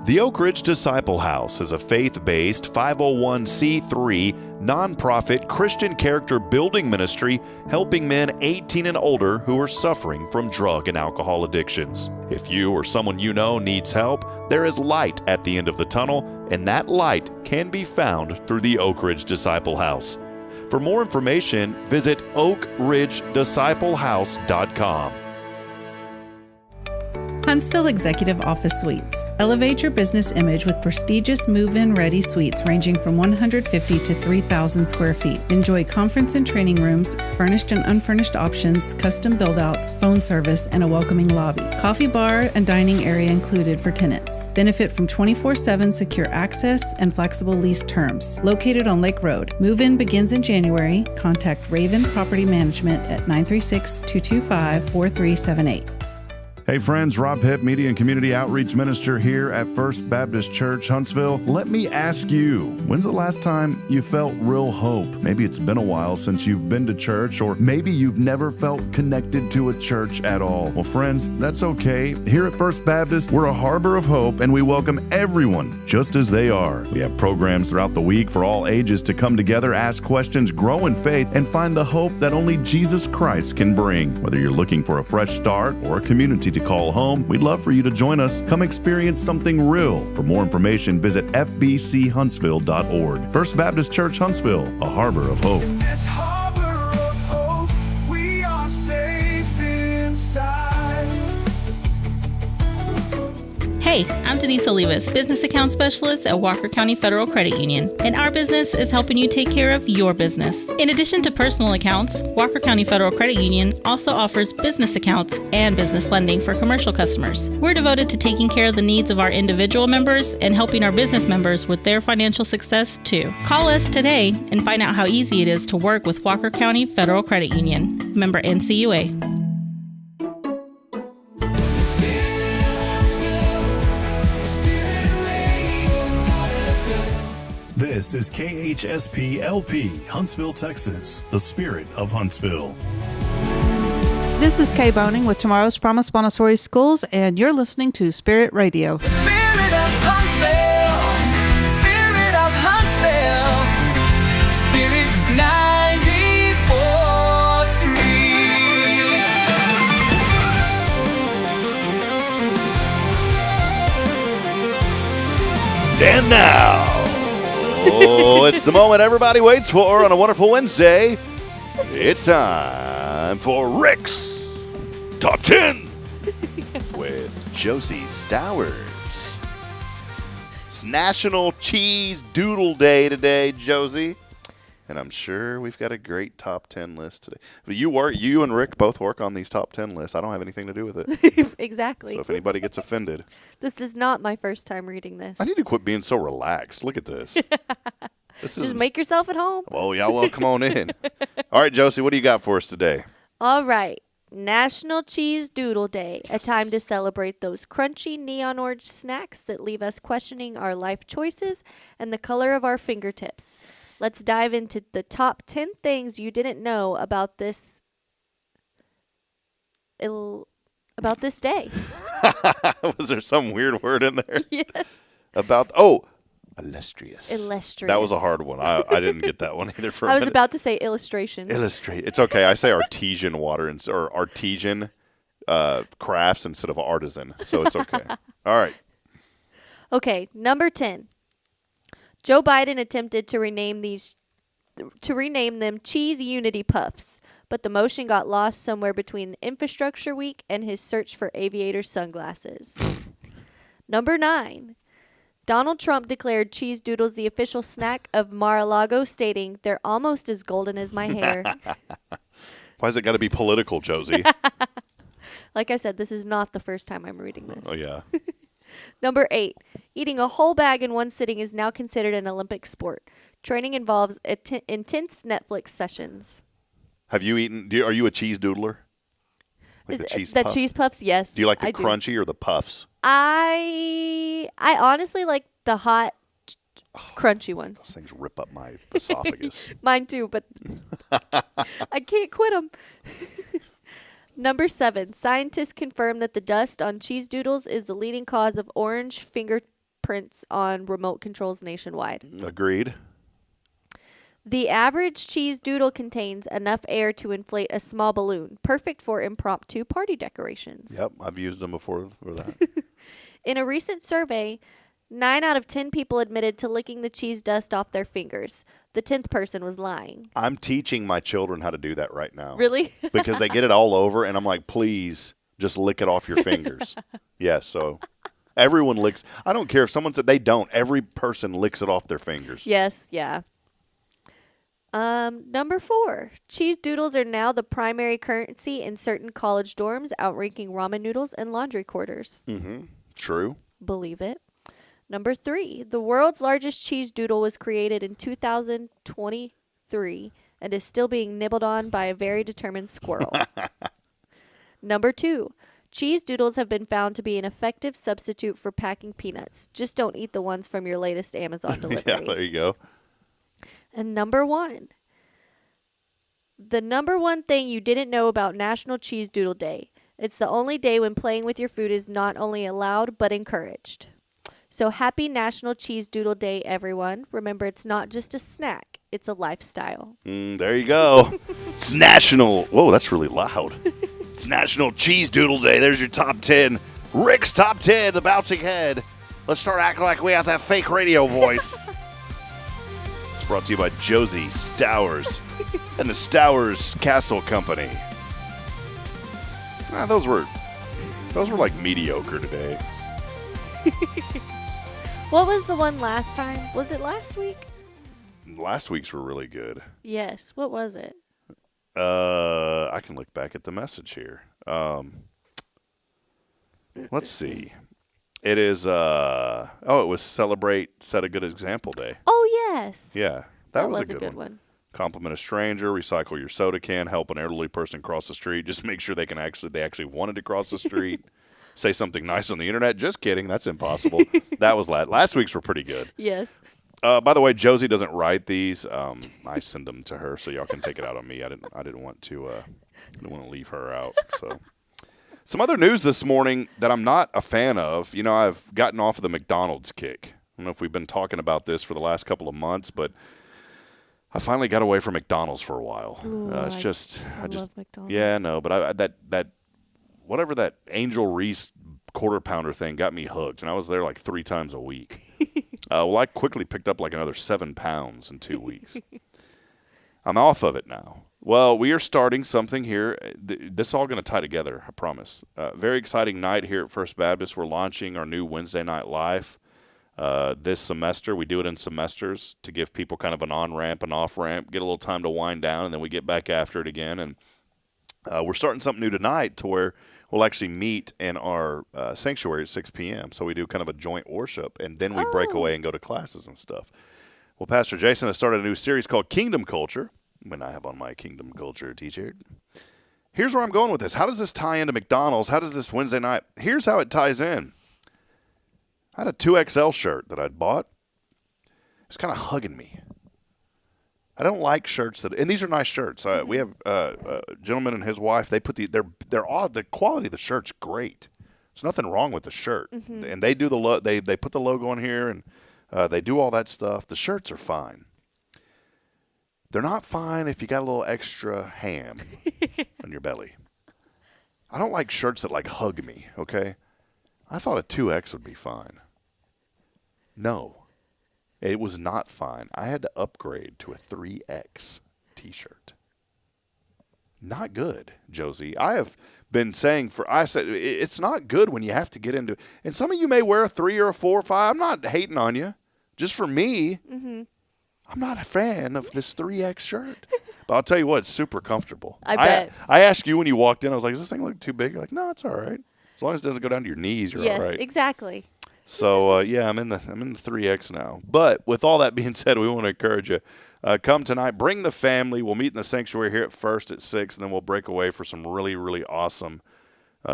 The Oak Ridge Disciple House is a faith-based 501c3 nonprofit Christian character building ministry helping men 18 and older who are suffering from drug and alcohol addictions. If you or someone you know needs help, there is light at the end of the tunnel, and that light can be found through the Oak Ridge Disciple House. For more information, visit oakridgedisciplehouse.com. Huntsville Executive Office Suites. Elevate your business image with prestigious move-in ready suites ranging from 150 to 3,000 square feet. Enjoy conference and training rooms, furnished and unfurnished options, custom build-outs, phone service, and a welcoming lobby. Coffee bar and dining area included for tenants. Benefit from 24/7 secure access and flexible lease terms. Located on Lake Road. Move-in begins in January. Contact Raven Property Management at 936-225-4378. Hey friends, Rob Hipp, Media and Community Outreach Minister here at First Baptist Church, Huntsville. Let me ask you, when's the last time you felt real hope? Maybe it's been a while since you've been to church, or maybe you've never felt connected to a church at all. Well, friends, that's okay. Here at First Baptist, we're a harbor of hope, and we welcome everyone just as they are. We have programs throughout the week for all ages to come together, ask questions, grow in faith, and find the hope that only Jesus Christ can bring. Whether you're looking for a fresh start or a community to call home, we'd love for you to join us. Come experience something real. For more information, visit fbchuntsville.org. First Baptist Church Huntsville, a harbor of hope. In this harbor of hope, we are safe inside. Hey, I'm Denise Olivas, Business Account Specialist at Walker County Federal Credit Union, and our business is helping you take care of your business. In addition to personal accounts, Walker County Federal Credit Union also offers business accounts and business lending for commercial customers. We're devoted to taking care of the needs of our individual members and helping our business members with their financial success too. Call us today and find out how easy it is to work with Walker County Federal Credit Union. Member NCUA. This is KHSP LP, Huntsville, Texas, the spirit of Huntsville. This is Kay Boning with Tomorrow's Promise Montessori Schools, and you're listening to Spirit Radio. Spirit of Huntsville, Spirit of Huntsville, Spirit 94.3. And now, it's the moment everybody waits for on a wonderful Wednesday. It's time for Rick's Top 10 with Josie Stowers. It's National Cheese Doodle Day today, Josie. And I'm sure we've got a great top 10 list today. But you and Rick both work on these top 10 lists. I don't have anything to do with it. Exactly. So if anybody gets offended. This is not my first time reading this. I need to quit being so relaxed. Look at this. Just make yourself at home. Oh, yeah, well, come on in. All right, Josie, what do you got for us today? All right. National Cheese Doodle Day, a time to celebrate those crunchy neon orange snacks that leave us questioning our life choices and the color of our fingertips. Let's dive into the top 10 things you didn't know about this day. Was there some weird word in there? Yes. Illustrious. Illustrious. That was a hard one. I didn't get that one either for a I was minute. about to say illustrations. It's okay. I say artesian water or artesian crafts instead of artisan, so it's okay. All right. Okay, number 10. Joe Biden attempted to rename them Cheese Unity Puffs, but the motion got lost somewhere between Infrastructure Week and his search for aviator sunglasses. Number 9. Donald Trump declared cheese doodles the official snack of Mar-a-Lago, stating, "They're almost as golden as my hair." Why's it got to be political, Josie? Like I said, this is not the first time I'm reading this. Oh, yeah. Number 8. Eating a whole bag in one sitting is now considered an Olympic sport. Training involves intense Netflix sessions. Have you eaten? Are you a cheese doodler? Like the cheese puffs, yes. Do you like the crunchy or the puffs? I honestly like the hot, crunchy ones. Those things rip up my esophagus. Mine too, but I can't quit them. Number 7. Scientists confirm that the dust on cheese doodles is the leading cause of orange fingerprints on remote controls nationwide. Agreed. The average cheese doodle contains enough air to inflate a small balloon, perfect for impromptu party decorations. Yep, I've used them before for that. In a recent survey, 9 out of 10 people admitted to licking the cheese dust off their fingers. The 10th person was lying. I'm teaching my children how to do that right now. Really? Because they get it all over, and I'm like, please, just lick it off your fingers. Yeah, so everyone licks. I don't care if someone said they don't. Every person licks it off their fingers. Yes, yeah. Number 4. Cheese doodles are now the primary currency in certain college dorms, outranking ramen noodles and laundry quarters. Mm-hmm. True. Believe it. Number 3. The world's largest cheese doodle was created in 2023 and is still being nibbled on by a very determined squirrel. Number 2. Cheese doodles have been found to be an effective substitute for packing peanuts. Just don't eat the ones from your latest Amazon delivery. Yeah, there you go. And number 1. The number 1 thing you didn't know about National Cheese Doodle Day. It's the only day when playing with your food is not only allowed, but encouraged. So happy National Cheese Doodle Day, everyone. Remember, it's not just a snack. It's a lifestyle. There you go. It's National. Whoa, that's really loud. It's National Cheese Doodle Day. There's your top 10. Rick's top 10, the bouncing head. Let's start acting like we have that fake radio voice. It's brought to you by Josie Stowers and the Stowers Castle Company. Those were like mediocre today. What was the one last time? Was it last week? Last week's were really good. Yes. What was it? I can look back at the message here. Let's see. It is, it was Celebrate Set a Good Example Day. Oh, yes. Yeah, that was a good one. Compliment a stranger, recycle your soda can, help an elderly person cross the street. Just make sure they actually wanted to cross the street. Say something nice on the internet. Just kidding. That's impossible. That was last week's were pretty good. Yes. By the way, Josie doesn't write these. I send them to her, so y'all can take it out on me. I didn't want to leave her out. So, some other news this morning that I'm not a fan of. You know, I've gotten off of the McDonald's kick. I don't know if we've been talking about this for the last couple of months, but I finally got away from McDonald's for a while. Ooh, I love McDonald's. Yeah, no, but that whatever that Angel Reese quarter pounder thing got me hooked, and I was there like 3 times a week. Well, I quickly picked up like another 7 pounds in 2 weeks. I'm off of it now. Well, we are starting something here. This is all going to tie together, I promise. Very exciting night here at First Baptist. We're launching our new Wednesday Night Live. This semester, we do it in semesters to give people kind of an on-ramp and off-ramp, get a little time to wind down, and then we get back after it again. And we're starting something new tonight to where we'll actually meet in our sanctuary at 6 p.m. So we do kind of a joint worship, and then we break away and go to classes and stuff. Well, Pastor Jason has started a new series called Kingdom Culture, when I have on my Kingdom Culture t-shirt. Here's where I'm going with this. How does this tie into McDonald's? How does this Wednesday night? Here's how it ties in. I had a 2XL shirt that I'd bought. It was kind of hugging me. I don't like shirts that, and these are nice shirts. We have a gentleman and his wife. They put the quality of the shirt's great. There's nothing wrong with the shirt, and they do they put the logo on here, and they do all that stuff. The shirts are fine. They're not fine if you got a little extra ham on your belly. I don't like shirts that like hug me. Okay, I thought a 2X would be fine. No, it was not fine. I had to upgrade to a 3X t-shirt. Not good, Josie. I have been saying I said it's not good when you have to get into, and some of you may wear a 3 or a 4 or 5. I'm not hating on you. Just for me, I'm not a fan of this 3X shirt. But I'll tell you what, it's super comfortable. I bet. I asked you when you walked in, I was like, does this thing look too big? You're like, no, it's all right. As long as it doesn't go down to your knees, you're all right. Yes, exactly. So, yeah, I'm in the 3X now. But with all that being said, we want to encourage you. Come tonight. Bring the family. We'll meet in the sanctuary here at first at 6, and then we'll break away for some really, really awesome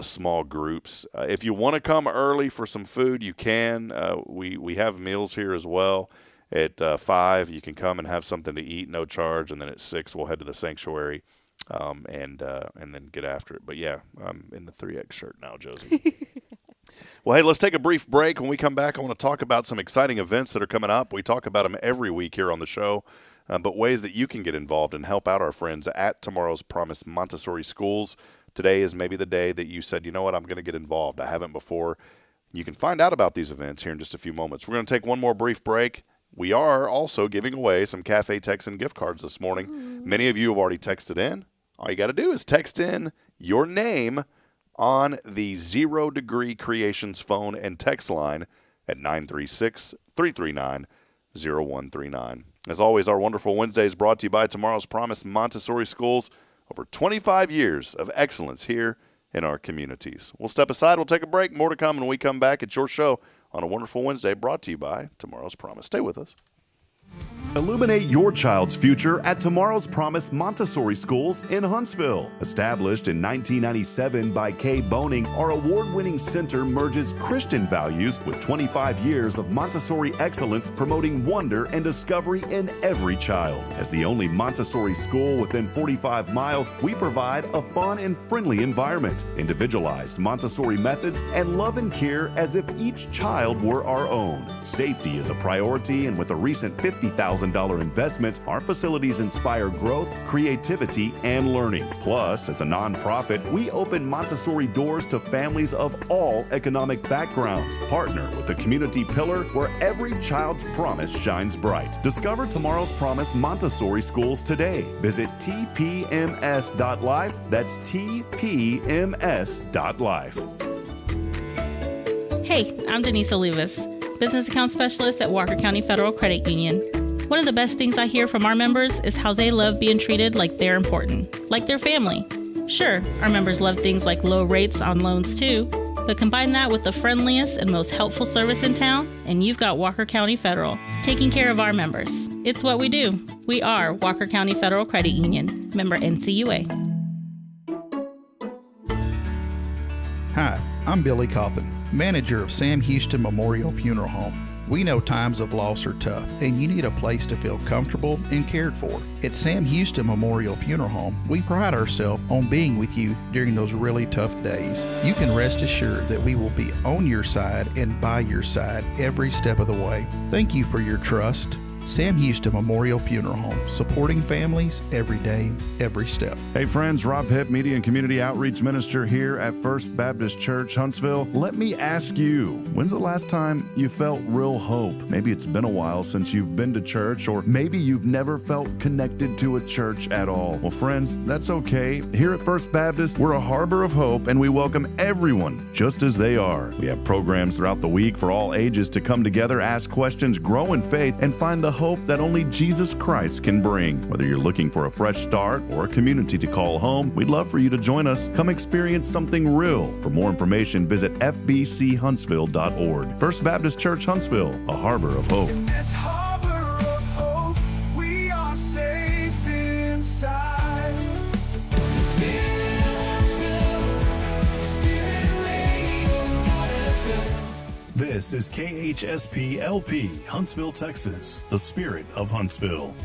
small groups. If you want to come early for some food, you can. We have meals here as well. At 5, you can come and have something to eat, no charge. And then at 6, we'll head to the sanctuary and then get after it. But, yeah, I'm in the 3X shirt now, Josie. Well, hey, let's take a brief break. When we come back, I want to talk about some exciting events that are coming up. We talk about them every week here on the show, but ways that you can get involved and help out our friends at Tomorrow's Promise Montessori Schools. Today is maybe the day that you said, you know what, I'm going to get involved. I haven't before. You can find out about these events here in just a few moments. We're going to take one more brief break. We are also giving away some Cafe Texan gift cards this morning. Many of you have already texted in. All you got to do is text in your name on the 0 Degree Creations phone and text line at 936-339-0139. As always, our wonderful Wednesday is brought to you by Tomorrow's Promise Montessori Schools. Over 25 years of excellence here in our communities. We'll step aside. We'll take a break. More to come when we come back. It's your show on a wonderful Wednesday brought to you by Tomorrow's Promise. Stay with us. Illuminate your child's future at Tomorrow's Promise Montessori Schools in Huntsville. Established in 1997 by Kay Boning, our award-winning center merges Christian values with 25 years of Montessori excellence, promoting wonder and discovery in every child. As the only Montessori school within 45 miles, we provide a fun and friendly environment, individualized Montessori methods, and love and care as if each child were our own. Safety is a priority, and with a recent $50,000 investment, our facilities inspire growth, creativity, and learning. Plus, as a nonprofit, we open Montessori doors to families of all economic backgrounds. Partner with the community pillar where every child's promise shines bright. Discover Tomorrow's Promise Montessori Schools today. Visit tpms.life. That's tpms.life. Hey, I'm Denise Olivas, Business Account Specialist at Walker County Federal Credit Union. One of the best things I hear from our members is how they love being treated like they're important, like their family. Sure, our members love things like low rates on loans too, but combine that with the friendliest and most helpful service in town, and you've got Walker County Federal, taking care of our members. It's what we do. We are Walker County Federal Credit Union, member NCUA. Hi, I'm Billy Cawthon, manager of Sam Houston Memorial Funeral Home. We know times of loss are tough, and you need a place to feel comfortable and cared for. At Sam Houston Memorial Funeral Home, we pride ourselves on being with you during those really tough days. You can rest assured that we will be on your side and by your side every step of the way. Thank you for your trust, Sam Houston Memorial Funeral Home, supporting families every day, every step. Hey friends, Rob Hipp, Media and Community Outreach Minister here at First Baptist Church, Huntsville. Let me ask you, when's the last time you felt real hope? Maybe it's been a while since you've been to church, or maybe you've never felt connected to a church at all. Well, friends, that's okay. Here at First Baptist, we're a harbor of hope, and we welcome everyone just as they are. We have programs throughout the week for all ages to come together, ask questions, grow in faith, and find the hope that only Jesus Christ can bring. Whether you're looking for a fresh start or a community to call home, we'd love for you to join us. Come experience something real. For more information, visit fbchuntsville.org. First Baptist Church Huntsville, a harbor of hope. In this harbor of hope, we are safe inside. This is KHSP LP, Huntsville, Texas, the spirit of Huntsville.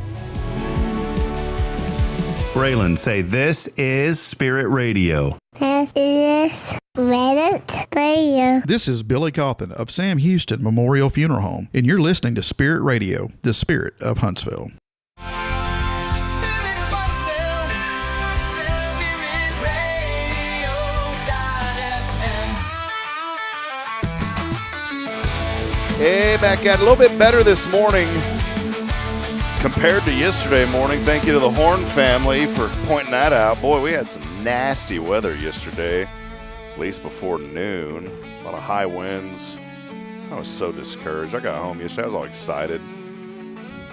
Braylon, say, this is Spirit Radio. This is Spirit Radio. This is Billy Cawthon of Sam Houston Memorial Funeral Home, and you're listening to Spirit Radio, the spirit of Huntsville. Hey, back at it. A little bit better this morning compared to yesterday morning. Thank you to the Horn family for pointing that out. Boy, we had some nasty weather yesterday, at least before noon. A lot of high winds. I was so discouraged. I got home yesterday. I was all excited.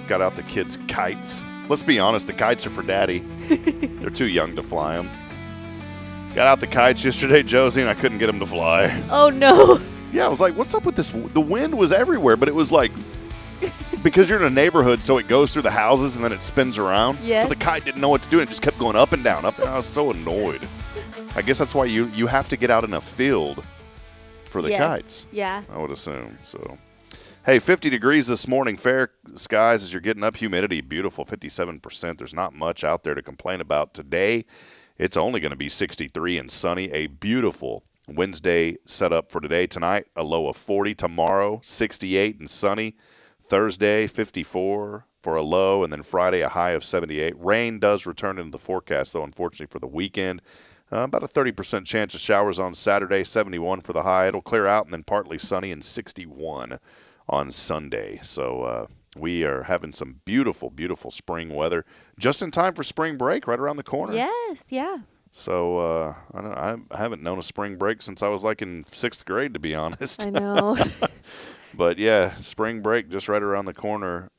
Got out the kids' kites. Let's be honest, the kites are for Daddy. They're too young to fly them. Got out the kites yesterday, Josie, and I couldn't get them to fly. Oh, no. Yeah, I was like, what's up with this? The wind was everywhere, but it was like, because you're in a neighborhood, so it goes through the houses and then it spins around. Yes. So the kite didn't know what to do. It just kept going up and down, up and down. I was so annoyed. I guess that's why you have to get out in a field for the kites. Yeah. I would assume. So, hey, 50 degrees this morning. Fair skies as you're getting up. Humidity, beautiful, 57%. There's not much out there to complain about today. It's only going to be 63 and sunny. A beautiful Wednesday set up for today. Tonight, a low of 40. Tomorrow, 68 and sunny. Thursday, 54 for a low. And then Friday, a high of 78. Rain does return into the forecast, though, unfortunately, for the weekend. About a 30% chance of showers on Saturday, 71 for the high. It'll clear out and then partly sunny and 61 on Sunday. So we are having some beautiful, beautiful spring weather. Just in time for spring break, right around the corner. Yes, yeah. So I haven't known a spring break since I was like in 6th grade, to be honest. I know. But yeah, spring break just right around the corner.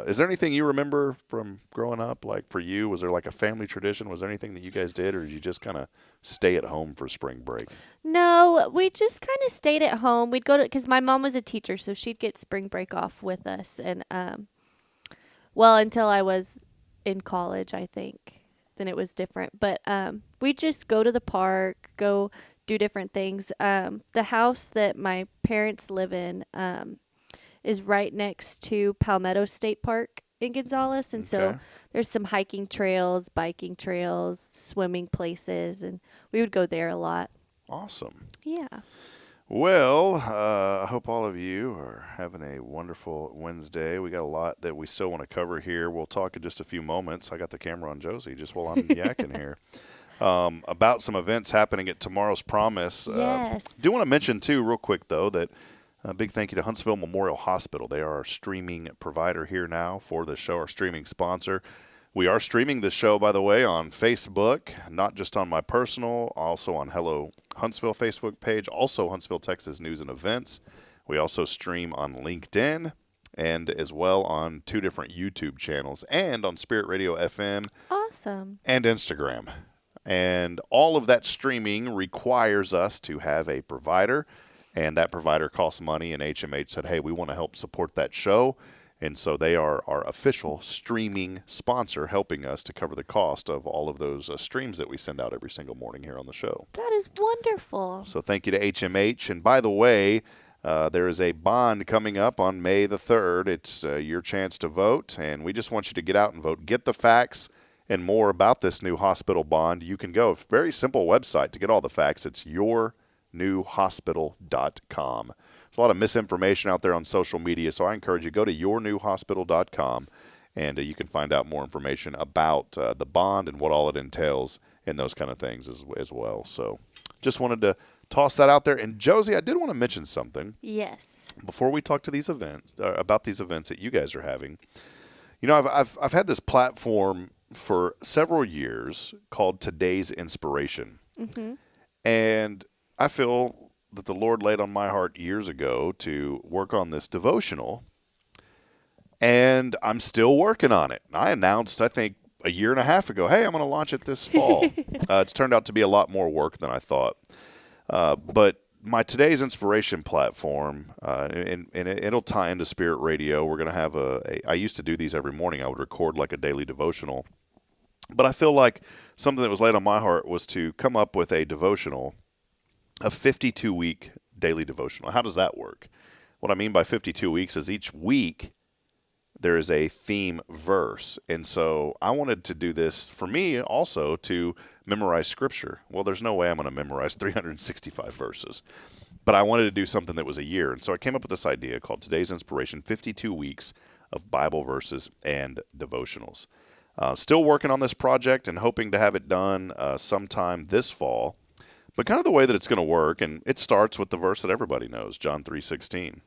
Is there anything you remember from growing up? Like for you, was there like a family tradition? Was there anything that you guys did, or did you just kind of stay at home for spring break? No, we just kind of stayed at home. We'd go to, because my mom was a teacher, so she'd get spring break off with us. And, well, until I was in college, I think. Then it was different. But we just go to the park, go do different things. The house that my parents live in is right next to Palmetto State Park in Gonzales. And so there's some hiking trails, biking trails, swimming places, and we would go there a lot. Awesome. Yeah. Well, I hope all of you are having a wonderful Wednesday. We got a lot that we still want to cover here. We'll talk in just a few moments. I got the camera on Josie just while I'm yakking here. About some events happening at Tomorrow's Promise. Yes. Do want to mention, too, real quick, though, that a big thank you to Huntsville Memorial Hospital. They are our streaming provider here now for the show, our streaming sponsor. We are streaming this show, by the way, on Facebook, not just on my personal, also on Hello Huntsville Facebook page, also Huntsville, Texas News and Events. We also stream on LinkedIn and as well on 2 different YouTube channels and on Spirit Radio FM. Awesome. And Instagram. And all of that streaming requires us to have a provider, and that provider costs money, and HMH said, hey, we want to help support that show. And so they are our official streaming sponsor, helping us to cover the cost of all of those streams that we send out every single morning here on the show. That is wonderful. So thank you to HMH. And by the way, there is a bond coming up on May the 3rd. It's your chance to vote, and we just want you to get out and vote. Get the facts and more about this new hospital bond. You can go. Very simple website to get all the facts. It's yournewhospital.com. There's a lot of misinformation out there on social media, so I encourage you, go to yournewhospital.com, and you can find out more information about the bond and what all it entails and those kind of things as well. So just wanted to toss that out there. And Josie, I did want to mention something. Yes. Before we talk to these events, about these events that you guys are having. You know, I've had this platform for several years called Today's Inspiration. Mm-hmm. And I feel that the Lord laid on my heart years ago to work on this devotional. And I'm still working on it. I announced, I think, a year and a half ago, hey, I'm going to launch it this fall. It's turned out to be a lot more work than I thought. But my Today's Inspiration platform, and it'll tie into Spirit Radio. We're going to have I used to do these every morning. I would record like a daily devotional. But I feel like something that was laid on my heart was to come up with a devotional, a 52-week daily devotional. How does that work? What I mean by 52 weeks is each week there is a theme verse. And so I wanted to do this for me also to memorize Scripture. Well, there's no way I'm going to memorize 365 verses. But I wanted to do something that was a year. And so I came up with this idea called Today's Inspiration, 52 weeks of Bible verses and devotionals. Still working on this project and hoping to have it done sometime this fall. But kind of the way that it's going to work, and it starts with the verse that everybody knows, John 3:16.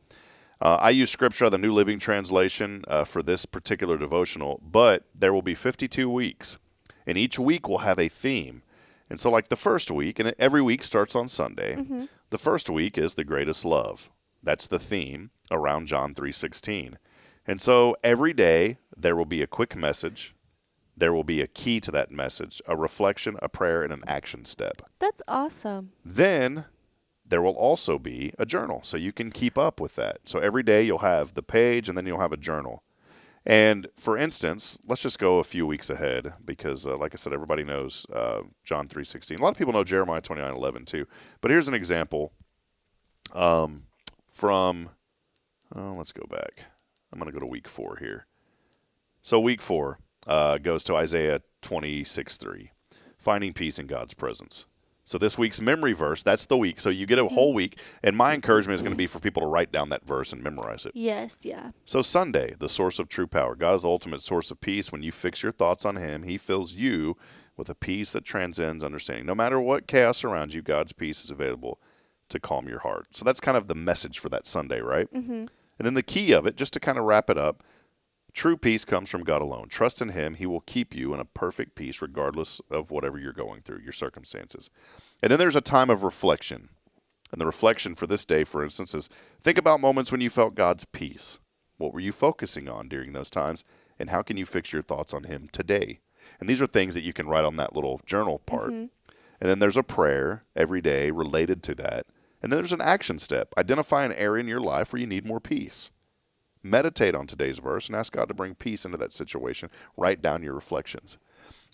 I use Scripture, the New Living Translation, for this particular devotional, but there will be 52 weeks, and each week will have a theme. And so like the first week, and every week starts on Sunday, the first week is the greatest love. That's the theme around John 3:16. And so every day there will be a quick message. There will be a key to that message, a reflection, a prayer, and an action step. That's awesome. Then there will also be a journal, so you can keep up with that. So every day you'll have the page, and then you'll have a journal. And for instance, let's just go a few weeks ahead because, like I said, everybody knows John 3:16. A lot of people know Jeremiah 29:11 too. But here's an example from, let's go back. I'm going to go to week 4 here. So week 4 goes to Isaiah 26:3, finding peace in God's presence. So this week's memory verse, that's the week. So you get a whole week, and my encouragement is going to be for people to write down that verse and memorize it. Yes, yeah. So Sunday, the source of true power. God is the ultimate source of peace. When you fix your thoughts on Him, He fills you with a peace that transcends understanding. No matter what chaos surrounds you, God's peace is available to calm your heart. So that's kind of the message for that Sunday, right? Mm-hmm. And then the key of it, just to kind of wrap it up, true peace comes from God alone. Trust in Him. He will keep you in a perfect peace regardless of whatever you're going through, your circumstances. And then there's a time of reflection. And the reflection for this day, for instance, is think about moments when you felt God's peace. What were you focusing on during those times? And how can you fix your thoughts on Him today? And these are things that you can write on that little journal part. And then there's a prayer every day related to that. And then there's an action step. Identify an area in your life where you need more peace. Meditate on today's verse and ask God to bring peace into that situation. Write down your reflections.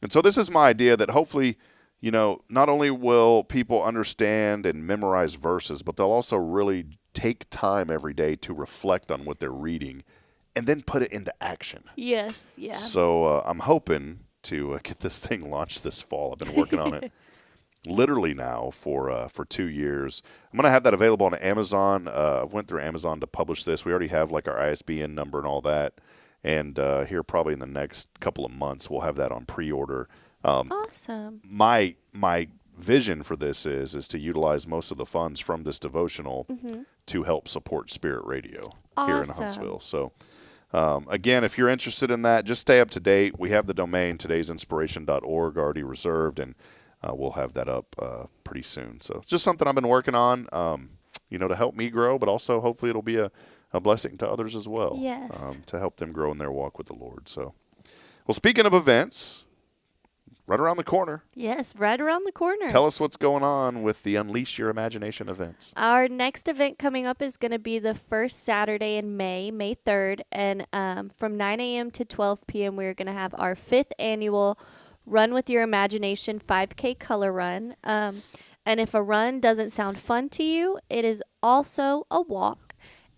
And so this is my idea that hopefully, you know, not only will people understand and memorize verses, but they'll also really take time every day to reflect on what they're reading and then put it into action. Yes, yeah. So I'm hoping to get this thing launched this fall. I've been working on it literally now for 2 years. I'm going to have that available on Amazon. I went through Amazon to publish this. We already have like our ISBN number and all that. And here probably in the next couple of months, we'll have that on pre-order. Awesome. My vision for this is to utilize most of the funds from this devotional to help support Spirit Radio here in Huntsville. So again, if you're interested in that, just stay up to date. We have the domain today'sinspiration.org already reserved, and we'll have that up pretty soon. So it's just something I've been working on, to help me grow, but also hopefully it'll be a blessing to others as well. Yes. To help them grow in their walk with the Lord. So, well, speaking of events, right around the corner. Yes, right around the corner. Tell us what's going on with the Unleash Your Imagination events. Our next event coming up is going to be the first Saturday in May 3rd. And from 9 a.m. to 12 p.m., we're going to have our 5th annual Run With Your Imagination 5K color run. And if a run doesn't sound fun to you, it is also a walk.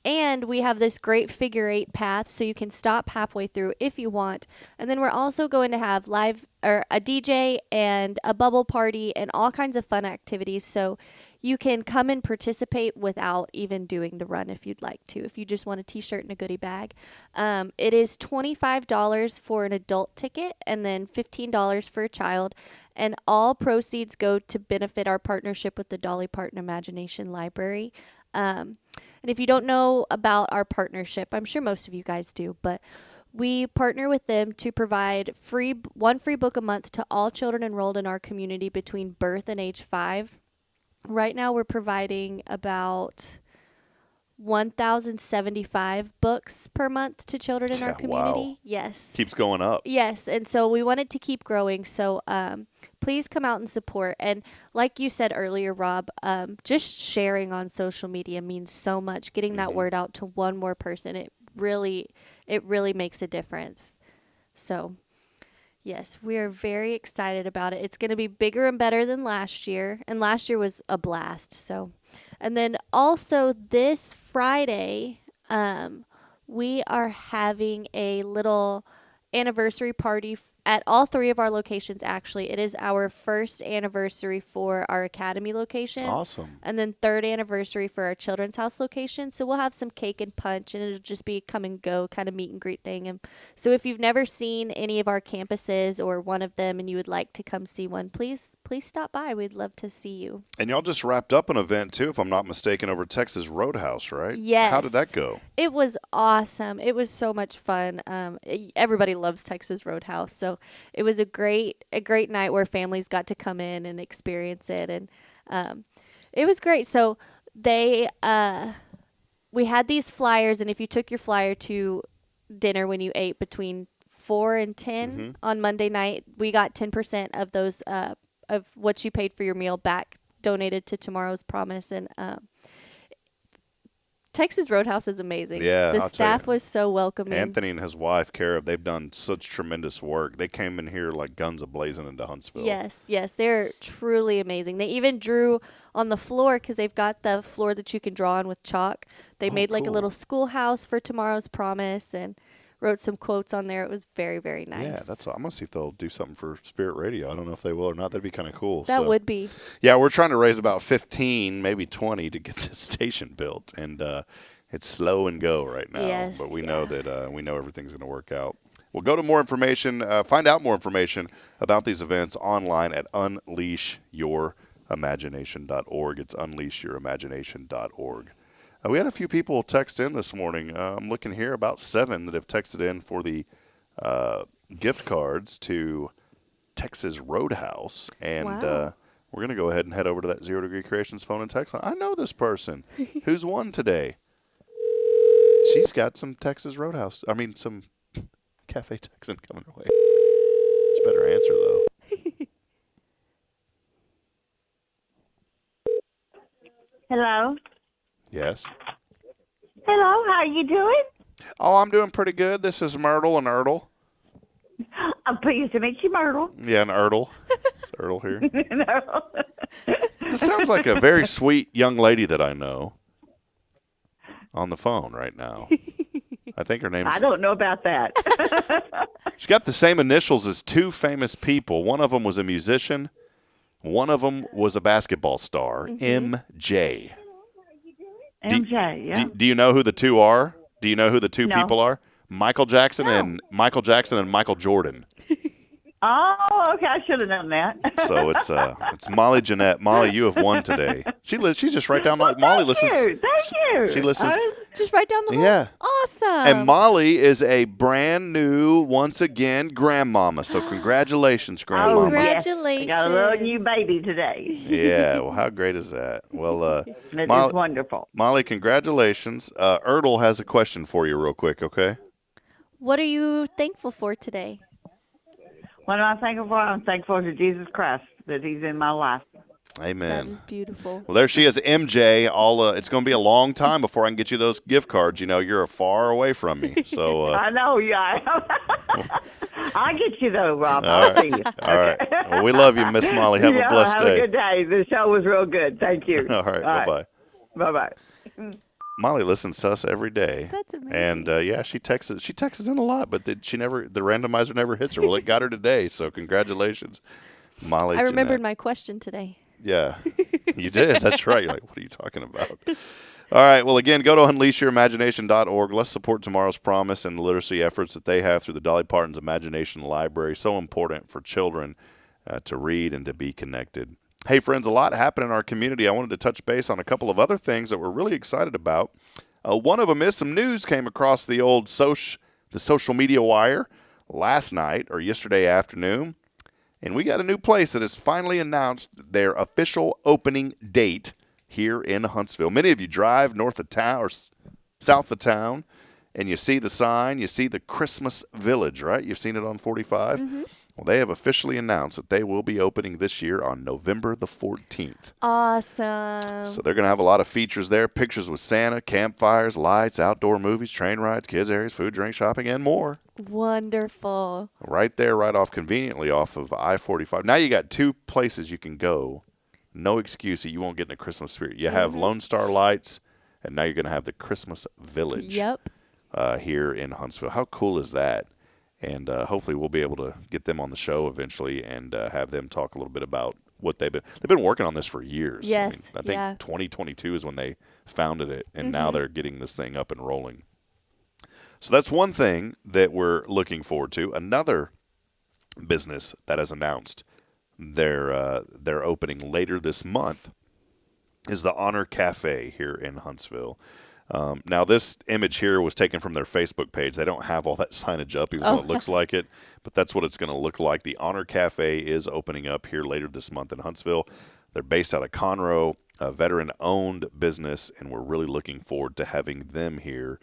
And we have this great figure 8 path, so you can stop halfway through if you want. And then we're also going to have a DJ and a bubble party and all kinds of fun activities. So you can come and participate without even doing the run if you'd like to. If you just want a T-shirt and a goodie bag, it is $25 for an adult ticket and then $15 for a child. And all proceeds go to benefit our partnership with the Dolly Parton Imagination Library. And if you don't know about our partnership, I'm sure most of you guys do, but we partner with them to provide one free book a month to all children enrolled in our community between birth and age 5. Right now, we're providing about 1,075 books per month to children in our community. Wow. Yes. Keeps going up. Yes, and so we want it to keep growing. So please come out and support. And like you said earlier, Rob, just sharing on social media means so much. Getting that word out to one more person, it really makes a difference. So yes, we are very excited about it. It's going to be bigger and better than last year, and last year was a blast. So, and then also this Friday, we are having a little anniversary party at all 3 of our locations. Actually, it is our first anniversary for our academy location. Awesome. And then 3rd anniversary for our children's house location. So we'll have some cake and punch, and it'll just be come and go kind of meet and greet thing. And so if you've never seen any of our campuses or one of them and you would like to come see one, please stop by. We'd love to see you. And y'all just wrapped up an event too, if I'm not mistaken, over Texas Roadhouse, right? Yes. How did that go? It was awesome. It was so much fun. Everybody loves Texas Roadhouse, so it was a great night where families got to come in and experience it, and it was great. So we had these flyers, and if you took your flyer to dinner when you ate between 4 and 10 on Monday night, we got 10% of those of what you paid for your meal back donated to Tomorrow's Promise. And Texas Roadhouse is amazing. Yeah, the staff was so welcoming. Anthony and his wife, Cara, they've done such tremendous work. They came in here like guns a-blazing into Huntsville. Yes, they're truly amazing. They even drew on the floor because they've got the floor that you can draw on with chalk. They made like a little schoolhouse for Tomorrow's Promise and wrote some quotes on there. It was very, very nice. Yeah, I'm going to see if they'll do something for Spirit Radio. I don't know if they will or not. That'd be kind of cool. That would be. Yeah, we're trying to raise about 15, maybe 20 to get this station built. And it's slow and go right now. Yes, but we know that we know everything's going to work out. We'll go to more information, find out more information about these events online at unleashyourimaginationorg. It's unleashyourimaginationorg. We had a few people text in this morning. I'm looking here, about 7 that have texted in for the gift cards to Texas Roadhouse. And we're going to go ahead and head over to that Zero Degree Creations phone and text line. I know this person. Who's won today? She's got some Texas Roadhouse. Some Cafe Texan coming her way. It's better answer, though. Hello? Yes. Hello, how are you doing? Oh, I'm doing pretty good. This is Myrtle and Ertle. I'm pleased to meet you, Myrtle. Yeah, and Ertle. It's Ertle here. This sounds like a very sweet young lady that I know on the phone right now. I think her name's... I don't know about that. She's got the same initials as 2 famous people. One of them was a musician. One of them was a basketball star, MJ. MJ, yeah. Do you know who the 2 are? Do you know who the 2 people are? Michael Jackson and Michael Jordan. Oh, okay. I should have known that. So it's Molly Jeanette. Molly, you have won today. She's just right down. Molly listens. Thank you. She listens. Just right down the hall. Yeah. Awesome. And Molly is a brand new, once again, grandmama. So congratulations, grandmama. Congratulations. I got a little new baby today. Yeah. Well, how great is that? Well, It is wonderful. Molly, congratulations. Ertle has a question for you, real quick. Okay. What are you thankful for today? What am I thankful for? I'm thankful to Jesus Christ that He's in my life. Amen. That is beautiful. Well, there she is, MJ. It's going to be a long time before I can get you those gift cards. You know, you're far away from me. So I know, yeah. I'll get you though, Rob. All I'll right. see you. All right. Well, we love you, Miss Molly. Have a blessed have day. a good day. The show was real good. Thank you. All right. Bye-bye. Bye-bye. Molly listens to us every day. That's amazing. And yeah, she texts in a lot, but the randomizer never hits her. Well, it got her today, so congratulations, Molly. I remembered Jeanette. my question today. Yeah, you did. That's right. You're like, what are you talking about? All right. Well, again, go to unleashyouриmagination.org. Let's support Tomorrow's Promise and the literacy efforts that they have through the Dolly Parton's Imagination Library. So important for children to read and to be connected. Hey, friends, a lot happened in our community. I wanted to touch base on a couple of other things that we're really excited about. One of them is some news came across the old the social media wire last night or yesterday afternoon. And we got a new place that has finally announced their official opening date here in Huntsville. Many of you drive north of town or south of town, and you see the sign, you see the Christmas Village, right? You've seen it on 45? Mm-hmm. Well, they have officially announced that they will be opening this year on November the 14th. Awesome. So they're going to have a lot of features there, pictures with Santa, campfires, lights, outdoor movies, train rides, kids areas, food, drink, shopping, and more. Wonderful. Right there, conveniently off of I-45. Now you got two places you can go. No excuse that you won't get in the Christmas spirit. You have Lone Star Lights, and now you're going to have the Christmas Village here in Huntsville. How cool is that? And hopefully we'll be able to get them on the show eventually and have them talk a little bit about what they've been working on this for years. Yes, I think 2022 is when they founded it, and now they're getting this thing up and rolling. So that's one thing that we're looking forward to. Another business that has announced their opening later this month is the Honor Cafe here in Huntsville. Now, this image here was taken from their Facebook page. They don't have all that signage up, even though it looks like it, but that's what it's going to look like. The Honor Cafe is opening up here later this month in Huntsville. They're based out of Conroe, a veteran-owned business, and we're really looking forward to having them here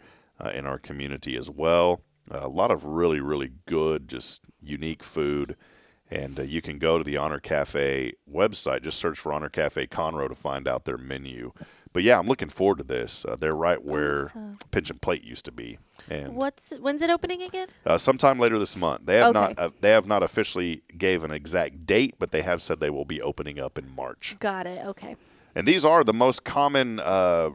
in our community as well. A lot of really, really good, just unique food. And you can go to the Honor Cafe website. Just search for Honor Cafe Conroe to find out their menu. But, yeah, I'm looking forward to this. They're right where Pinch and Plate used to be. And when's it opening again? Sometime later this month. They have not officially gave an exact date, but they have said they will be opening up in March. Got it. Okay. And these are the most common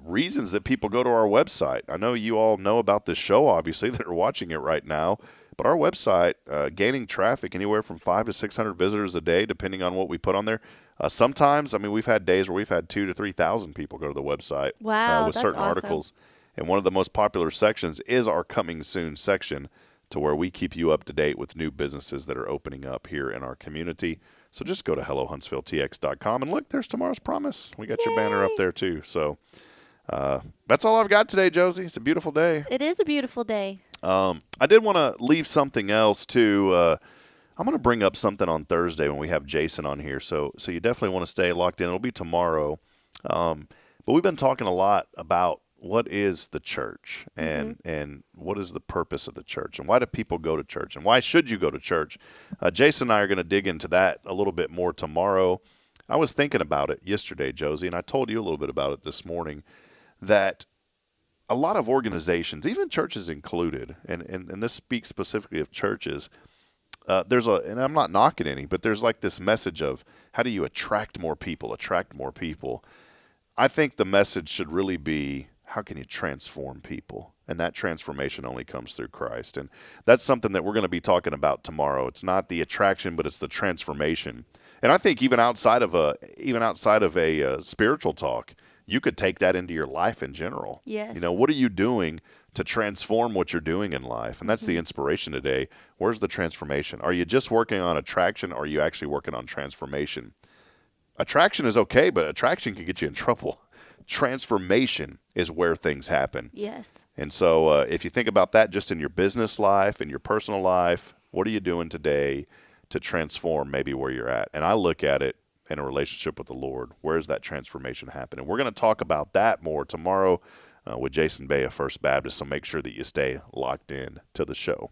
reasons that people go to our website. I know you all know about this show, obviously, that are watching it right now. But our website, gaining traffic anywhere from 500 to 600 visitors a day, depending on what we put on there. Sometimes, we've had days where we've had 2,000 to 3,000 people go to the website with certain articles. And one of the most popular sections is our Coming Soon section, to where we keep you up to date with new businesses that are opening up here in our community. So just go to HelloHuntsvilleTX.com and look, there's Tomorrow's Promise. We got your banner up there too. So that's all I've got today, Josie. It's a beautiful day. It is a beautiful day. I did want to leave something else too. I'm going to bring up something on Thursday when we have Jason on here. So you definitely want to stay locked in. It'll be tomorrow. But we've been talking a lot about what is the church and what is the purpose of the church and why do people go to church and why should you go to church? Jason and I are going to dig into that a little bit more tomorrow. I was thinking about it yesterday, Josie, and I told you a little bit about it this morning, that a lot of organizations, even churches included, and this speaks specifically of churches, and I'm not knocking any, but there's like this message of how do you attract more people? I think the message should really be, how can you transform people? And that transformation only comes through Christ. And that's something that we're going to be talking about tomorrow. It's not the attraction, but it's the transformation. And I think even outside of a spiritual talk, you could take that into your life in general. Yes. What are you doing to transform what you're doing in life? And that's the inspiration today. Where's the transformation? Are you just working on attraction, or are you actually working on transformation? Attraction is okay, but attraction can get you in trouble. Transformation is where things happen. Yes. And so if you think about that just in your business life, in your personal life, what are you doing today to transform maybe where you're at? And I look at it in a relationship with the Lord. Where's that transformation happening? We're going to talk about that more tomorrow with Jason Bay of First Baptist, so make sure that you stay locked in to the show.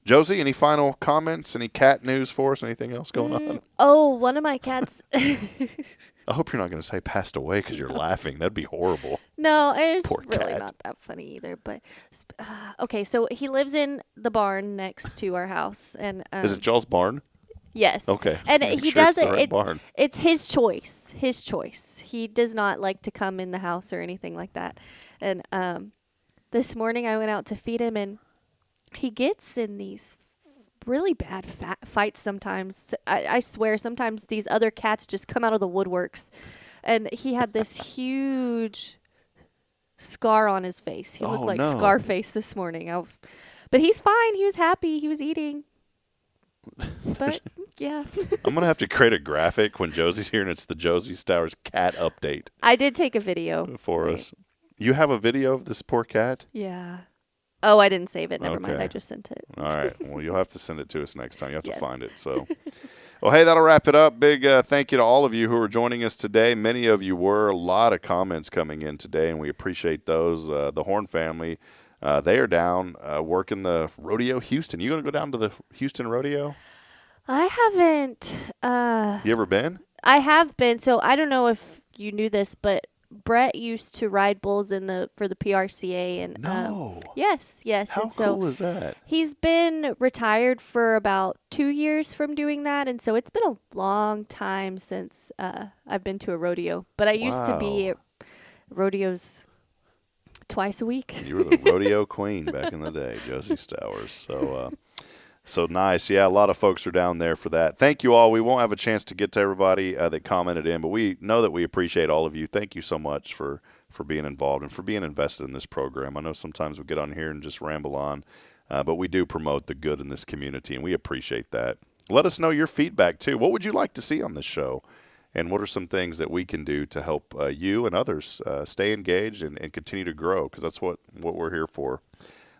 Josie, any final comments? Any cat news for us? Anything else going on? Oh, one of my cats. I hope you're not going to say passed away because you're laughing. That'd be horrible. No, it's Poor really cat. not that funny either. But okay, so he lives in the barn next to our house, and is it y'all's barn? Yes. Okay. And he does it. Barn. It's his choice. His choice. He does not like to come in the house or anything like that. And this morning I went out to feed him, and he gets in these really bad fights sometimes. I swear sometimes these other cats just come out of the woodworks. And he had this huge scar on his face. He looked like Scarface this morning. But he's fine. He was happy. He was eating. But, yeah. I'm going to have to create a graphic when Josie's here, and it's the Josie Stowers cat update. I did take a video. For us. You have a video of this poor cat? Yeah. Oh, I didn't save it. Never mind. I just sent it. All right. Well, you'll have to send it to us next time. You have to find it. So, well, hey, that'll wrap it up. Big thank you to all of you who are joining us today. Many of you were. A lot of comments coming in today, and we appreciate those. The Horn family, they are down working the Rodeo Houston. You going to go down to the Houston Rodeo? I haven't. You ever been? I have been. So I don't know if you knew this, but Brett used to ride bulls for the PRCA, and yes. How and so cool is that? He's been retired for about 2 years from doing that, and so it's been a long time since I've been to a rodeo. But I used to be at rodeos twice a week. You were the rodeo queen back in the day, Josie Stowers. So nice. Yeah, a lot of folks are down there for that. Thank you all. We won't have a chance to get to everybody that commented in, but we know that we appreciate all of you. Thank you so much for being involved and for being invested in this program. I know sometimes we get on here and just ramble on, but we do promote the good in this community, and we appreciate that. Let us know your feedback, too. What would you like to see on this show? And what are some things that we can do to help you and others stay engaged and continue to grow? Because that's what we're here for.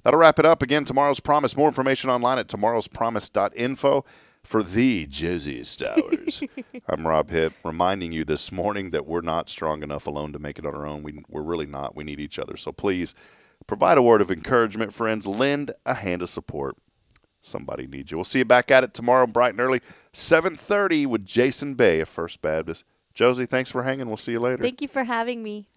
That'll wrap it up. Again, Tomorrow's Promise. More information online at tomorrowspromise.info. For the Josie Stowers, I'm Rob Hipp, reminding you this morning that we're not strong enough alone to make it on our own. We're really not. We need each other. So please provide a word of encouragement, friends. Lend a hand of support. Somebody needs you. We'll see you back at it tomorrow, bright and early, 7:30 with Jason Bay of First Baptist. Josie, thanks for hanging. We'll see you later. Thank you for having me.